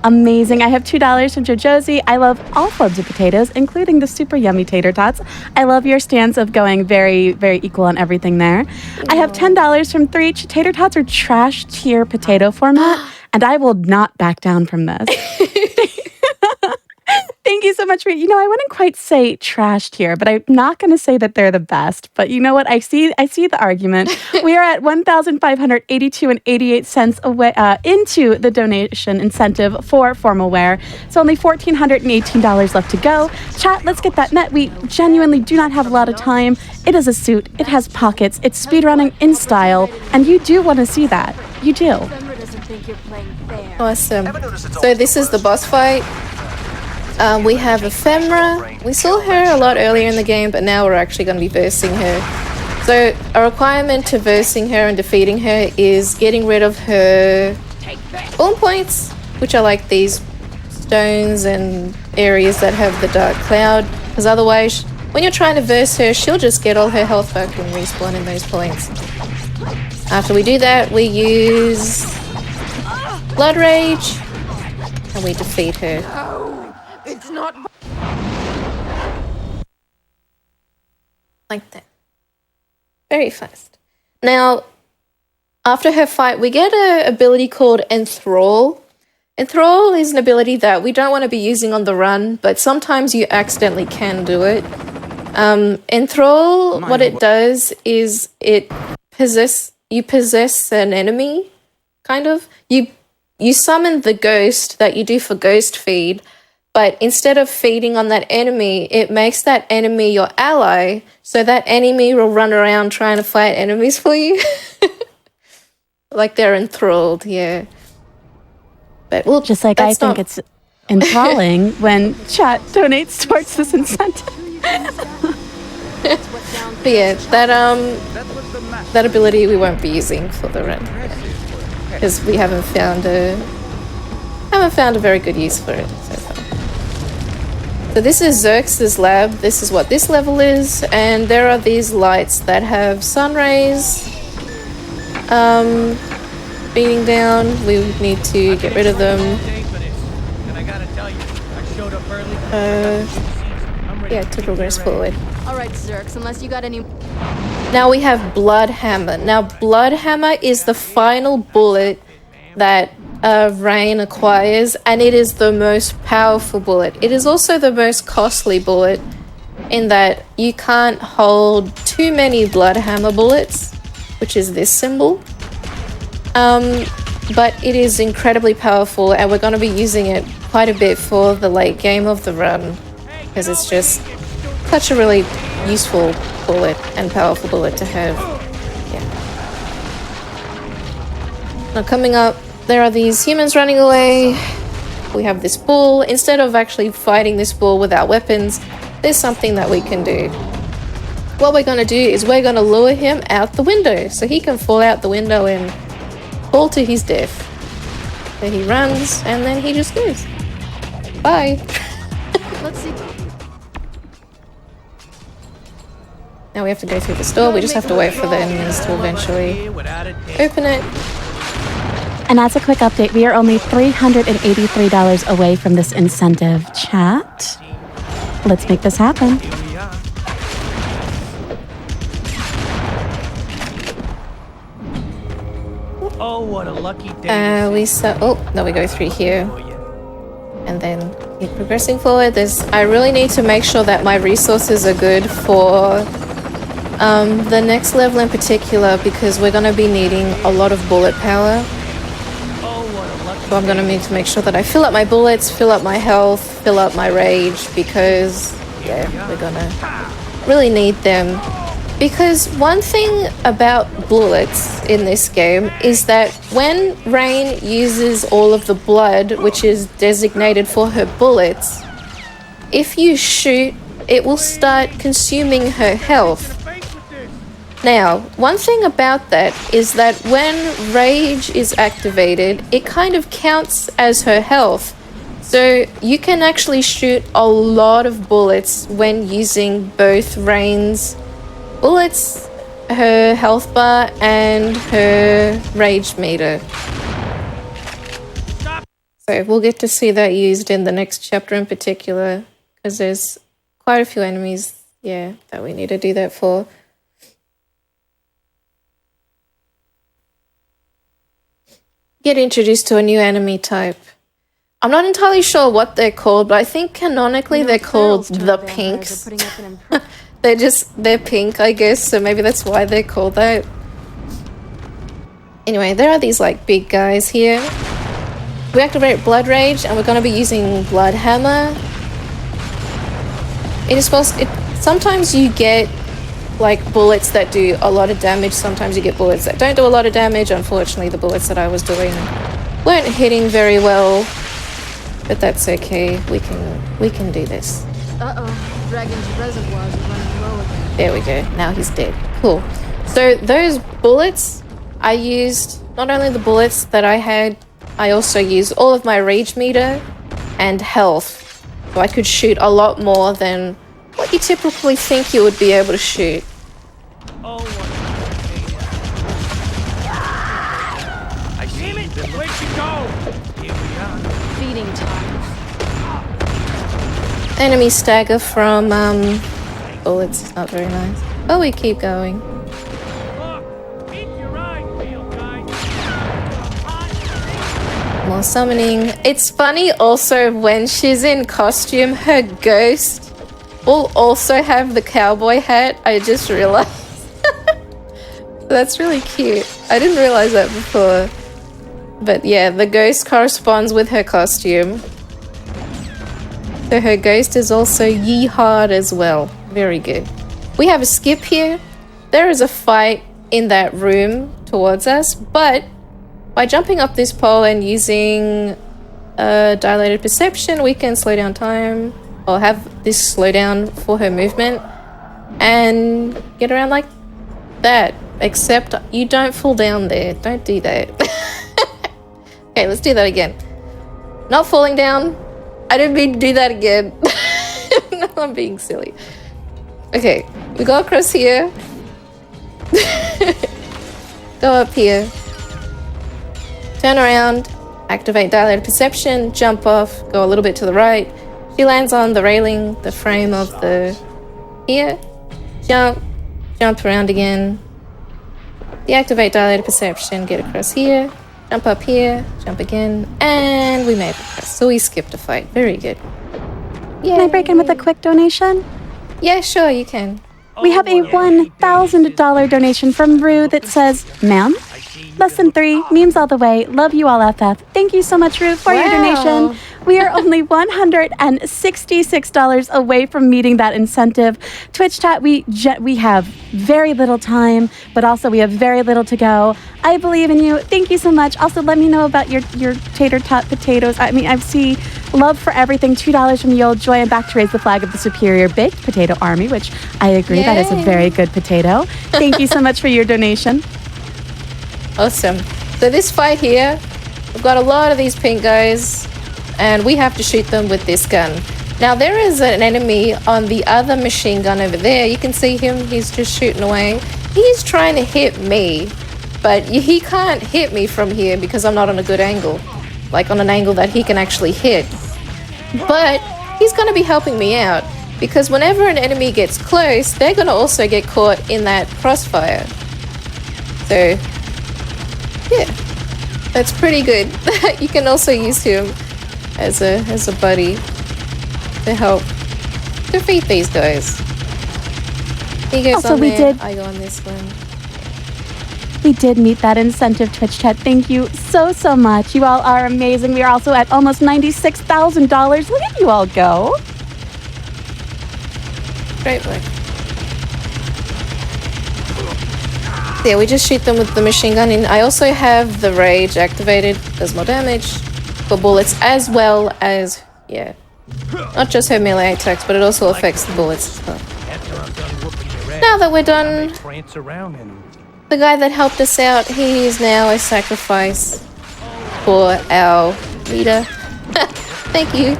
Amazing. I have $2 from Jojosi. I love all forms of potatoes, including the super yummy tater tots. I love your stance of going very, very equal on everything there. I have $10 from Threech. Tater tots are trash tier potato format, and I will not back down from this. Thank you so much for, I wouldn't quite say trash tier, but I'm not going to say that they're the best. But you know what? I see the argument. We are at $1,582.88 away into the donation incentive for formal wear. So only $1,418 left to go. Chat, let's get that met. We genuinely do not have a lot of time. It is a suit. It has pockets. It's speedrunning in style. And you do want to see that. You do. Awesome. So this is the boss fight. We have Ephemera. We saw her a lot earlier in the game, but now we're actually going to be versing her. So a requirement to versing her and defeating her is getting rid of her spawn points, which are like these stones and areas that have the dark cloud, because otherwise when you're trying to verse her, she'll just get all her health back and respawn in those points. After we do that, we use Blood Rage and we defeat her. It's not. Like that. Very fast. Now, after her fight, we get an ability called Enthrall. Enthrall is an ability that we don't want to be using on the run, but sometimes you accidentally can do it. Enthrall, what it does is you possess an enemy, kind of. You summon the ghost that you do for Ghost Feed, but instead of feeding on that enemy, it makes that enemy your ally, so that enemy will run around trying to fight enemies for you. Like they're enthralled, yeah. But well, just like I think it's enthralling when chat donates towards this incentive. But yeah, that ability we won't be using for the run because we haven't found a very good use for it so far. So this is Xerxes' lab. This is what this level is, and there are these lights that have sun rays beating down. We need to get rid of them. Yeah, to progress forward. Alright, Xerx, unless you got any... Now we have Blood Hammer. Now Blood Hammer is the final bullet that Rain acquires, and it is the most powerful bullet. It is also the most costly bullet in that you can't hold too many Blood Hammer bullets which is this symbol. But it is incredibly powerful, and we're going to be using it quite a bit for the late game of the run, because it's just such a really useful bullet and powerful bullet to have. Yeah. Now coming up, there are these humans running away. We have this bull. Instead of actually fighting this bull with our weapons, there's something that we can do. What we're going to do is we're going to lure him out the window, so he can fall out the window and fall to his death. So he runs, and then he just goes. Bye. Let's see. Now we have to go through the store. We just have to wait for the enemies to eventually open it. And as a quick update, we are only $383 away from this incentive. Chat, let's make this happen. Oh, what a lucky day. We go through here. And then keep progressing forward. I really need to make sure that my resources are good for the next level in particular, because we're going to be needing a lot of bullet power. So I'm going to need to make sure that I fill up my bullets, fill up my health, fill up my rage, because yeah, we're going to really need them. Because one thing about bullets in this game is that when Rain uses all of the blood, which is designated for her bullets, if you shoot, it will start consuming her health. Now, one thing about that is that when Rage is activated, it kind of counts as her health. So you can actually shoot a lot of bullets when using both Rain's bullets, her health bar, and her rage meter. So we'll get to see that used in the next chapter in particular, because there's quite a few enemies, yeah, that we need to do that for. Get introduced to a new enemy type. I'm not entirely sure what they're called, but I think canonically they're called the Pinks. They're pink, I guess, so maybe that's why they're called that. Anyway, there are these like big guys here. We activate Blood Rage, and we're going to be using Blood Hammer. Sometimes you get like bullets that do a lot of damage, sometimes you get bullets that don't do a lot of damage. Unfortunately, the bullets that I was doing weren't hitting very well, but that's okay. We can do this. Uh-oh, Dragon's reservoirs are running low again. There we go. Now he's dead. Cool. So those bullets, I used not only the bullets that I had, I also used all of my rage meter and health. So I could shoot a lot more than what you typically think you would be able to shoot. Oh, what a I see it. Where'd you go? Here we are. Feeding time. Enemy stagger from bullets is not very nice. But we keep going. Look, keep your eye peeled, guys. More summoning. It's funny also when she's in costume, her ghost will also have the cowboy hat. I just realized. That's really cute. I didn't realize that before. But yeah, the ghost corresponds with her costume. So her ghost is also yeehawed as well. Very good. We have a skip here. There is a fight in that room towards us, but by jumping up this pole and using dilated perception, we can slow down time, or have this slow down for her movement, and get around like that. Except you don't fall down there. Don't do that. Okay, let's do that again. Not falling down. I didn't mean to do that again. No, I'm being silly. Okay, we go across here. Go up here. Turn around. Activate dilated perception. Jump off. Go a little bit to the right. She lands on the railing, the frame of the... Here. Jump. Jump around again. Deactivate dilated perception. Get across here. Jump up here, jump again, and we made it. So we skipped a fight. Very good. Yay. Can I break in with a quick donation? Yeah, sure, you can. We have a $1,000 donation from Rue that says, "Ma'am, lesson 3, memes all the way. Love you all, FF." Thank you so much, Rue, for your donation. We are only $166 away from meeting that incentive. Twitch chat, we have very little time, but also we have very little to go. I believe in you. Thank you so much. Also, let me know about your tater tot potatoes. I mean, I see love for everything. $2 from Yol Joy, and back to raise the flag of the superior baked potato army, which I agree that is a very good potato. Thank you so much for your donation. Awesome. So this fight here, we've got a lot of these pink guys, and we have to shoot them with this gun. Now there is an enemy on the other machine gun over there. You can see him, he's just shooting away. He's trying to hit me, but he can't hit me from here because I'm not on a good angle. Like on an angle that he can actually hit. But he's going to be helping me out, because whenever an enemy gets close, they're going to also get caught in that crossfire. So yeah, that's pretty good. You can also use him as a buddy to help defeat these guys. He goes Also, on we there, did- I go on this one. We did meet that incentive, Twitch chat. Thank you so much. You all are amazing. We are also at almost $96,000. Look at you all go. Great work. Yeah, we just shoot them with the machine gun, and I also have the rage activated. Does more damage for bullets, as well as, yeah, not just her melee attacks, but it also affects the bullets as well. Now that we're done, the guy that helped us out, he is now a sacrifice for our leader. Thank you,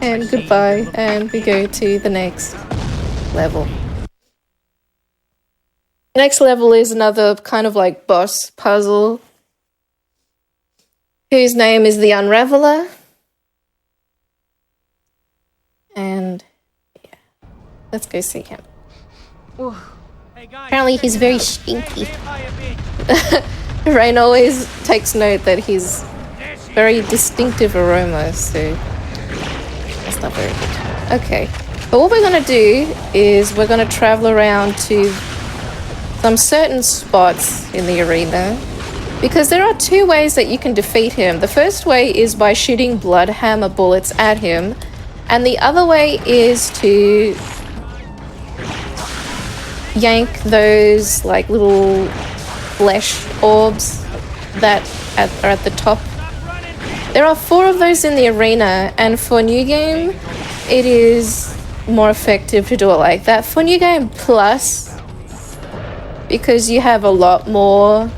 and goodbye, and we go to the next level. The next level is another kind of like boss puzzle, whose name is the Unraveler. And yeah, let's go see him. Apparently he's very stinky. Rain always takes note that he's very distinctive aroma, so that's not very good. Okay, but what we're gonna do is we're gonna travel around to some certain spots in the arena, because there are 2 ways that you can defeat him. The first way is by shooting bloodhammer bullets at him, and the other way is to yank those like little flesh orbs that are at the top. There are 4 of those in the arena, and for new game it is more effective to do it like that. For new game plus, because you have a lot more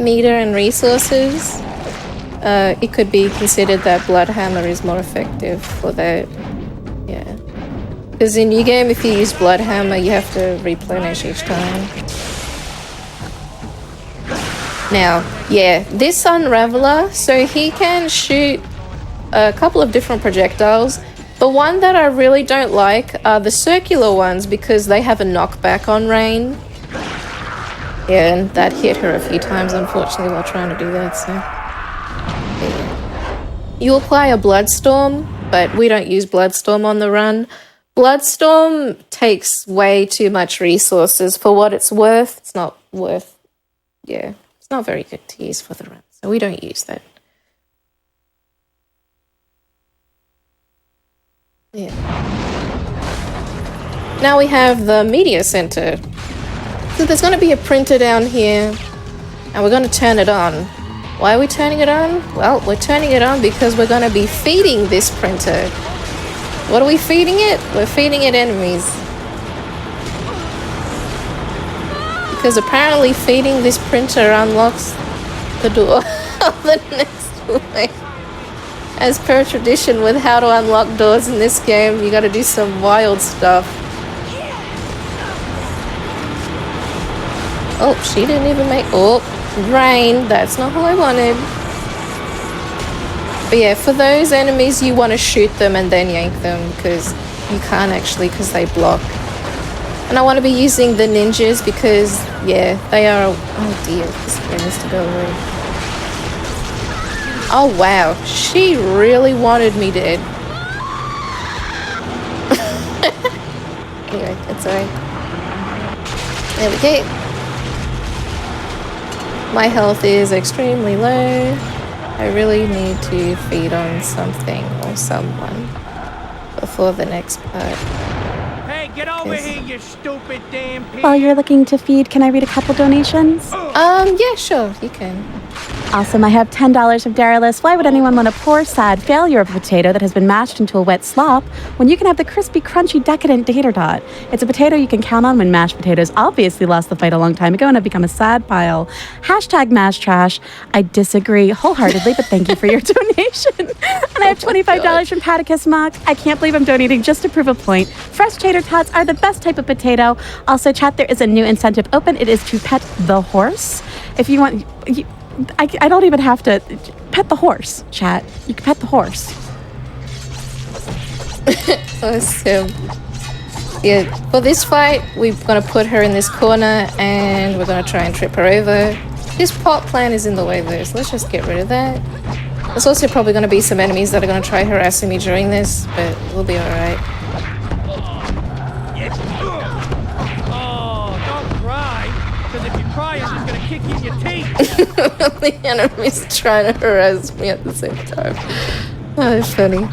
meter and resources, it could be considered that Bloodhammer is more effective for that. Yeah, because in new game, if you use Bloodhammer, you have to replenish each time. Now, yeah, this Unraveler, so he can shoot a couple of different projectiles. The one that I really don't like are the circular ones, because they have a knockback on Rain. Yeah, and that hit her a few times, unfortunately, while trying to do that, so... Yeah. You apply a Bloodstorm, but we don't use Bloodstorm on the run. Bloodstorm takes way too much resources for what it's worth. It's not worth... Yeah, it's not very good to use for the run, so we don't use that. Yeah. Now we have the media center. So there's going to be a printer down here, and we're going to turn it on. Why are we turning it on? Well, we're turning it on because we're going to be feeding this printer. What are we feeding it? We're feeding it enemies. Because apparently feeding this printer unlocks the door of the next way. As per tradition with how to unlock doors in this game, you gotta do some wild stuff. Oh, she didn't even make... Oh, Rain, that's not how I wanted. But yeah, for those enemies, you want to shoot them and then yank them, because you can't actually, because they block. And I want to be using the ninjas because, yeah, they are... Oh dear, this game needs to go away. Oh wow, she really wanted me dead. Anyway, it's alright. There we go. My health is extremely low. I really need to feed on something or someone before the next part. Hey, get over here, you stupid damn pig! While you're looking to feed, can I read a couple donations? Yeah, sure, you can. Awesome, I have $10 from Darylus. Why would anyone want a poor, sad failure of a potato that has been mashed into a wet slop when you can have the crispy, crunchy, decadent tater tot? It's a potato you can count on when mashed potatoes obviously lost the fight a long time ago and have become a sad pile. Hashtag mash trash. I disagree wholeheartedly, but thank you for your donation. And I have $25 from Paticus Mock. I can't believe I'm donating just to prove a point. Fresh tater tots are the best type of potato. Also, chat, there is a new incentive open. It is to pet the horse. If you want... I don't even have to pet the horse, chat. You can pet the horse. Awesome. Yeah, for this fight, we're going to put her in this corner and we're going to try and trip her over. This pot plant is in the way though, so let's just get rid of that. There's also probably going to be some enemies that are going to try harassing me during this, but we'll be alright. Oh, don't cry, because if you cry, I'm just gonna kick you in your teeth. The enemy's trying to harass me at the same time. Oh, funny.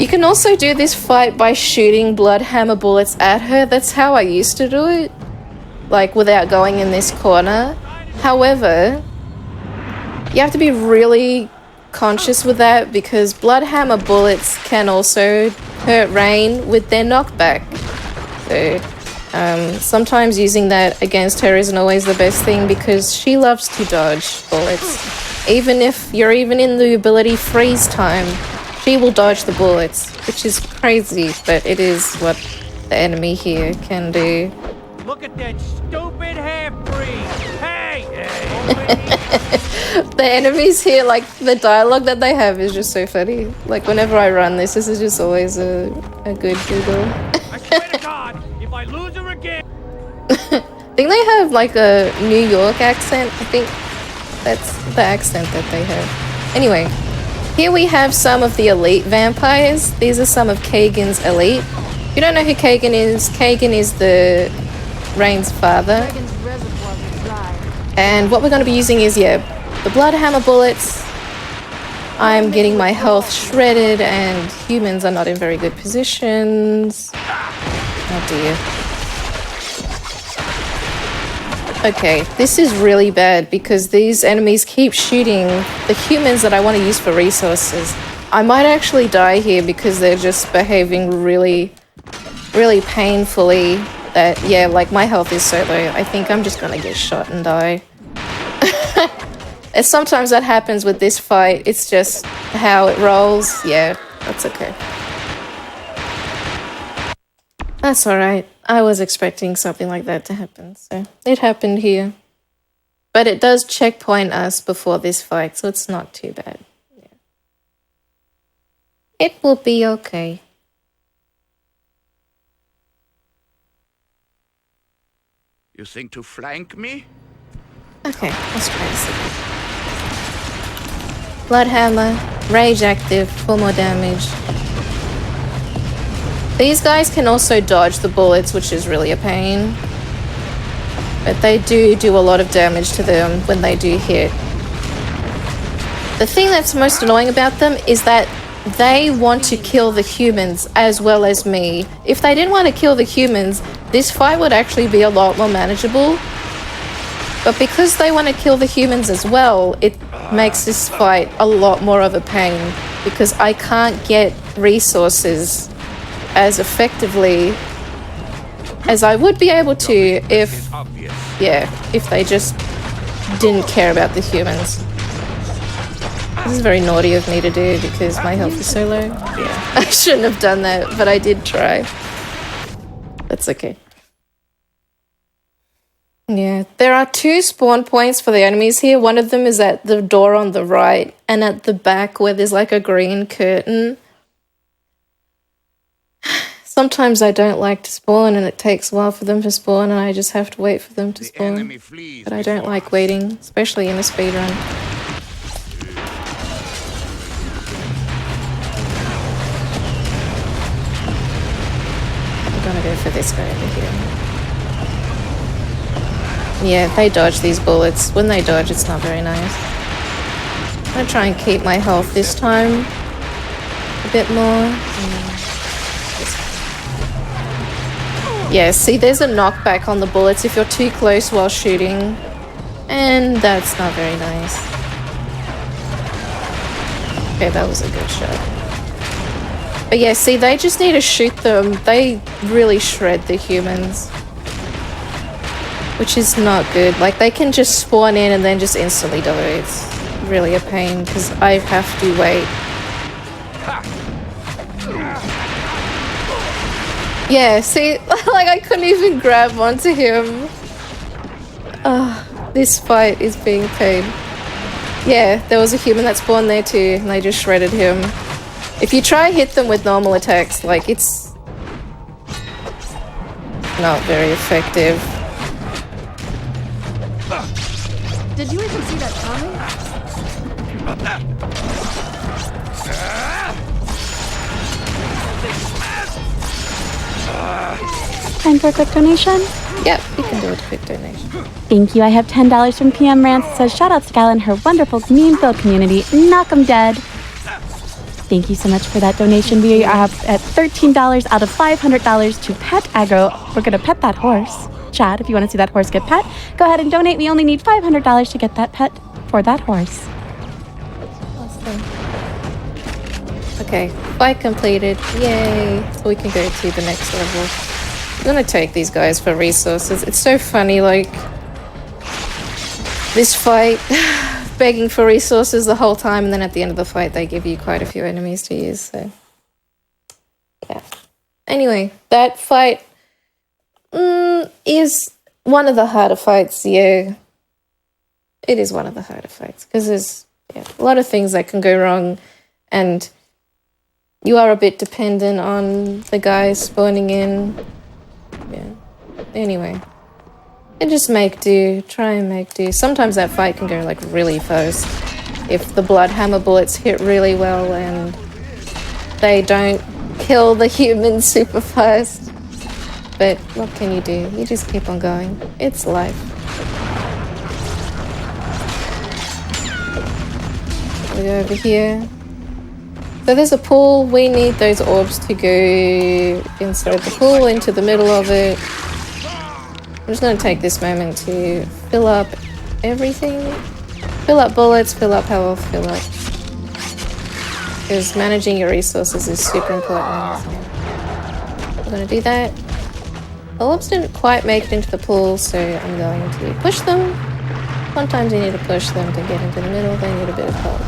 You can also do this fight by shooting blood hammer bullets at her. That's how I used to do it, like without going in this corner. However, you have to be really conscious with that because blood hammer bullets can also hurt Rain with their knockback. So sometimes using that against her isn't always the best thing because she loves to dodge bullets. Even if you're even in the ability freeze time, she will dodge the bullets, which is crazy, but it is what the enemy here can do. Look at that stupid half-breed. Hey! The enemies here, like, the dialogue that they have is just so funny. Like, whenever I run this is just always a good giggle. I swear to God, if I lose her again... I think they have, like, a New York accent. I think that's the accent that they have. Anyway, here we have some of the elite vampires. These are some of Kagan's elite. If you don't know who Kagan is the Rain's father. And what we're going to be using is, yeah, the blood hammer bullets. I'm getting my health shredded and humans are not in very good positions. Oh dear. Okay, this is really bad because these enemies keep shooting the humans that I want to use for resources. I might actually die here because they're just behaving really painfully. That, yeah, like my health is so low. I think I'm just gonna get shot and die. And sometimes that happens with this fight. It's just how it rolls. Yeah, that's okay. That's alright. I was expecting something like that to happen, so it happened here. But it does checkpoint us before this fight, so it's not too bad. Yeah. It will be okay. You think to flank me? Okay, let's try this again. Blood hammer, rage active, for more damage. These guys can also dodge the bullets, which is really a pain. But they do a lot of damage to them when they do hit. The thing that's most annoying about them is that they want to kill the humans as well as me. If they didn't want to kill the humans, this fight would actually be a lot more manageable. But because they want to kill the humans as well, it makes this fight a lot more of a pain because I can't get resources as effectively as I would be able to if, yeah, if they just didn't care about the humans. This is very naughty of me to do because my health is so low. Yeah, I shouldn't have done that, but I did try. That's okay. Yeah, there are 2 spawn points for the enemies here. One of them is at the door on the right and at the back where there's like a green curtain. Sometimes I don't like to spawn and it takes a while for them to spawn and I just have to wait for them to spawn. But I don't like waiting, especially in a speedrun. I'm gonna go for this guy over here. Yeah, they dodge these bullets. When they dodge, it's not very nice. I'm gonna try and keep my health this time a bit more. Yeah, see, there's a knockback on the bullets if you're too close while shooting. And that's not very nice. Okay, that was a good shot. But yeah, see, they just need to shoot them. They really shred the humans. Which is not good. Like, they can just spawn in and then just instantly die. It's really a pain, because I have to wait. Yeah, see, like, I couldn't even grab onto him. This fight is being paid. Yeah, there was a human that spawned there too, and they just shredded him. If you try hit them with normal attacks, like, it's not very effective. Did you even see that coming? Time for a quick donation? Yep, you can do a quick donation. Thank you. I have $10 from PM Rance. It says, shout out to Gal and her wonderful meme-filled community. Knock 'em dead. Thank you so much for that donation. We are up at $13 out of $500 to Pet Aggro. We're going to pet that horse. Chad, if you want to see that horse get pet, go ahead and donate. We only need $500 to get that pet for that horse. Awesome. Okay, fight completed. Yay! So we can go to the next level. I'm gonna take these guys for resources. It's so funny, like, this fight, begging for resources the whole time, and then at the end of the fight they give you quite a few enemies to use, so yeah. Anyway, that fight is one of the harder fights, yeah. It is one of the harder fights, because there's a lot of things that can go wrong, and you are a bit dependent on the guys spawning in. Yeah. Anyway, and just make do. Try and make do. Sometimes that fight can go like really fast if the blood hammer bullets hit really well and they don't kill the humans super fast. But what can you do? You just keep on going. It's life. We go over here. So there's a pool. We need those orbs to go inside the pool, into the middle of it. I'm just going to take this moment to fill up everything. Fill up bullets, fill up health, fill up. Because managing your resources is super important. So I'm going to do that. The orbs didn't quite make it into the pool, so I'm going to push them. Sometimes you need to push them to get into the middle. They need a bit of help.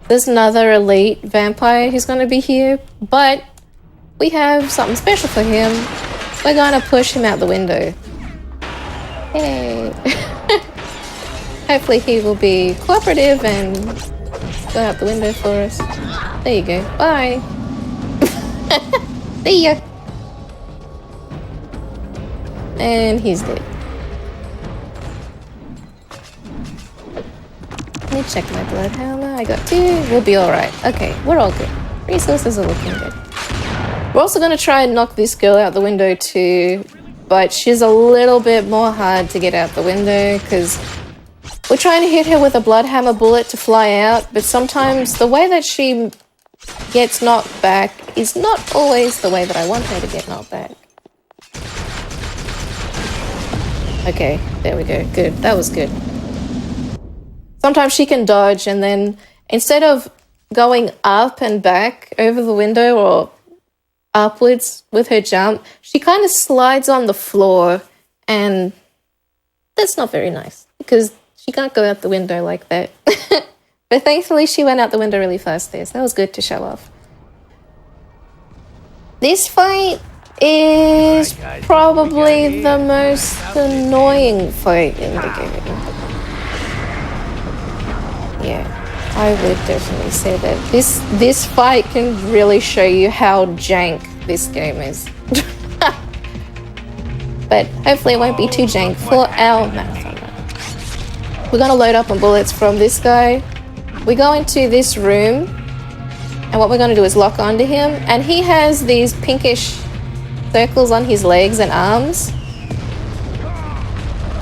There's another elite vampire who's going to be here, but we have something special for him. We're going to push him out the window. Hey! Hopefully he will be cooperative and go out the window for us. There you go. Bye! See ya! And he's dead. Let me check my blood hammer. I got 2. We'll be alright. Okay, we're all good. Resources are looking good. We're also going to try and knock this girl out the window too, but she's a little bit more hard to get out the window because we're trying to hit her with a blood hammer bullet to fly out, but sometimes the way that she gets knocked back is not always the way that I want her to get knocked back. Okay, there we go. Good. That was good. Sometimes she can dodge, and then instead of going up and back over the window or upwards with her jump, she kind of slides on the floor, and that's not very nice because she can't go out the window like that. But thankfully she went out the window really fast there, so that was good to show off. This fight is probably the most annoying fight in the game. Yeah, I would definitely say that this fight can really show you how jank this game is. But hopefully it won't be too jank for our marathon run. We're gonna load up on bullets from this guy. We go into this room, And what we're going to do is lock onto him. And he has these pinkish circles on his legs and arms.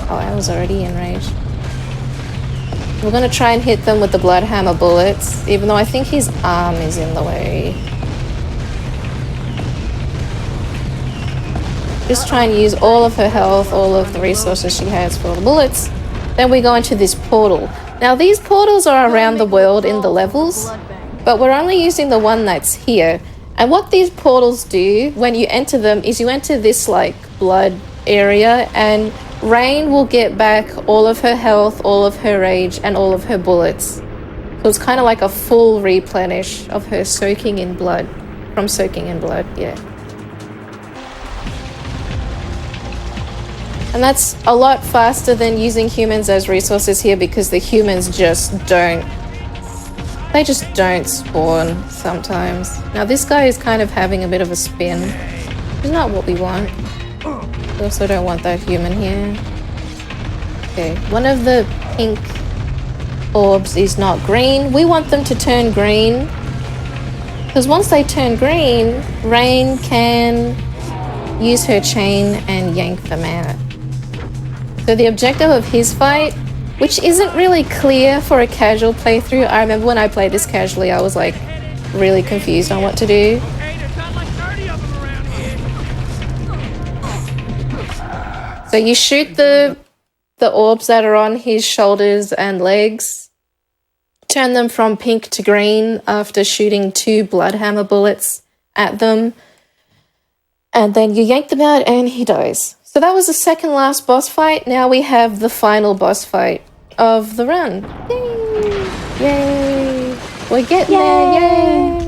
Oh, I was already enraged. We're going to try and hit them with the Bloodhammer bullets, even though I think his arm is in the way. Just try and use all of her health, all of the resources she has for the bullets. Then we go into this portal. Now these portals are around the world in the levels, but we're only using the one that's here. And what these portals do when you enter them is you enter this like blood area, and Rain will get back all of her health, all of her rage, and all of her bullets. So it's kind of like a full replenish of her soaking in blood. From soaking in blood, yeah. And that's a lot faster than using humans as resources here, because the humans just don't... They just don't spawn sometimes. Now this guy is kind of having a bit of a spin. It's not what we want. We also don't want that human here. Okay, one of the pink orbs is not green. We want them to turn green, because once they turn green, Rain can use her chain and yank them out. So the objective of his fight, which isn't really clear for a casual playthrough. I remember when I played this casually, I was like really confused on what to do. So you shoot the orbs that are on his shoulders and legs, turn them from pink to green after shooting 2 Bloodhammer bullets at them, and then you yank them out and he dies. So that was the second last boss fight. Now we have the final boss fight of the run. Yay! Yay! We're getting there!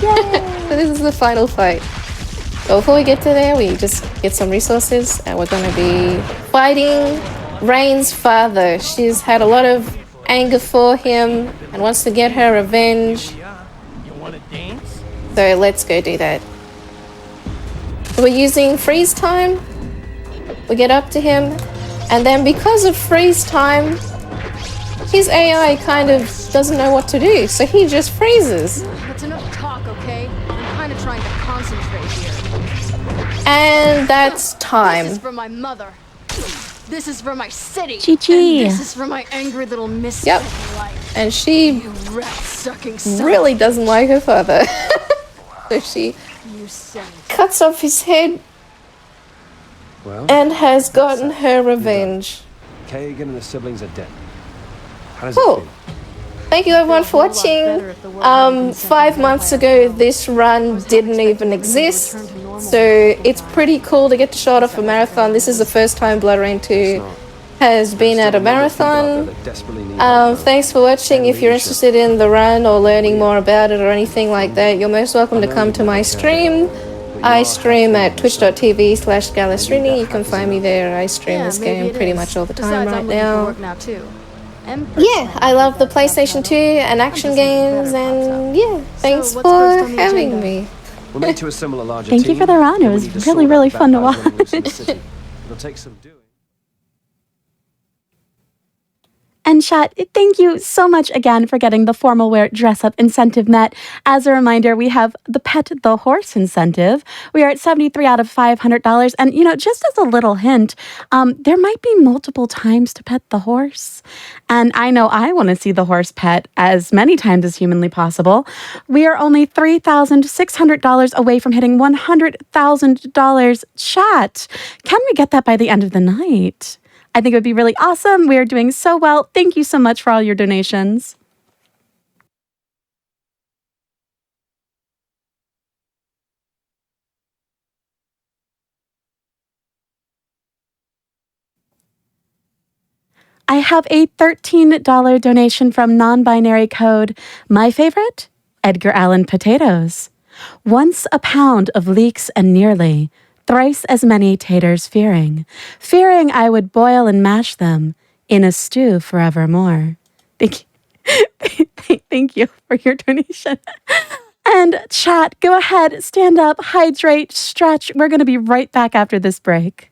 Yay! So this is the final fight. But before we get to there, we just get some resources, and we're going to be fighting Rain's father. She's had a lot of anger for him and wants to get her revenge. You want to dance? So let's go do that. We're using freeze time. We get up to him, and then because of freeze time, his AI kind of doesn't know what to do, so he just freezes. That's enough talk, okay? I'm kind of trying to concentrate here. And that's time. This is for my mother. This is for my city. Chi-chi. And this is for my angry little misfit Yep. life. And she You rat-sucking son. really doesn't like her father. So she You son. cuts off his head Well, and has gotten her revenge. Kagan and the siblings are dead. How does Cool. it feel? Thank you everyone for watching. 5 months ago, this run didn't even exist. So it's pretty cool to get to show it off a marathon. This is the first time Bloodrayne 2 has been at a marathon. Thanks for watching. If you're interested in the run or learning more about it or anything like that, you're most welcome to come to my stream. I stream at twitch.tv/Galasrinie. You can find me there. I stream this game pretty much all the time right now. Yeah, I love the PlayStation 2 and action games, and yeah, thanks what's for first on the having agenda? me. We'll need to assemble a larger Thank you team, for the run. It and we was need to really, sort out really the fun to bad guys running loose in the watch. city. It'll take some doing. And chat, thank you so much again for getting the formal wear dress up incentive met. As a reminder, we have the Pet the Horse incentive. We are at 73 out of $500. And, just as a little hint, there might be multiple times to pet the horse. And I know I want to see the horse pet as many times as humanly possible. We are only $3,600 away from hitting $100,000. Chat, can we get that by the end of the night? I think it would be really awesome. We are doing so well. Thank you so much for all your donations. I have a $13 donation from non-binary code. My favorite? Edgar Allan Potatoes. Once a pound of leeks and nearly, thrice as many taters fearing I would boil and mash them in a stew forevermore. Thank you. Thank you for your donation. And chat, go ahead, stand up, hydrate, stretch. We're going to be right back after this break.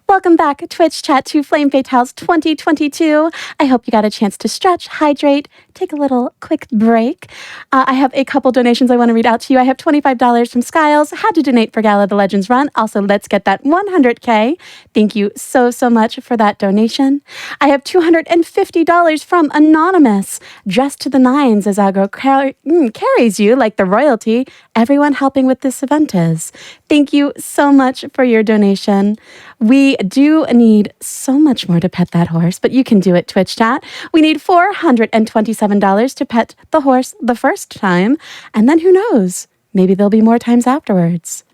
Welcome back, Twitch chat, to Flame Fatales 2022. I hope you got a chance to stretch, hydrate, take a little quick break. I have a couple donations I want to read out to you. I have $25 from Skiles, had to donate for Gala the Legends run. Also, let's get that 100K. Thank you so much for that donation. I have $250 from Anonymous, dressed to the nines as aggro carries you like the royalty everyone helping with this event is. Thank you so much for your donation. We do need so much more to pet that horse, but you can do it, Twitch chat. We need $427 to pet the horse the first time, and then who knows? Maybe there'll be more times afterwards.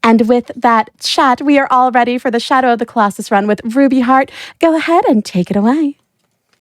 And with that chat, we are all ready for the Shadow of the Colossus run with Ruby Heart. Go ahead and take it away.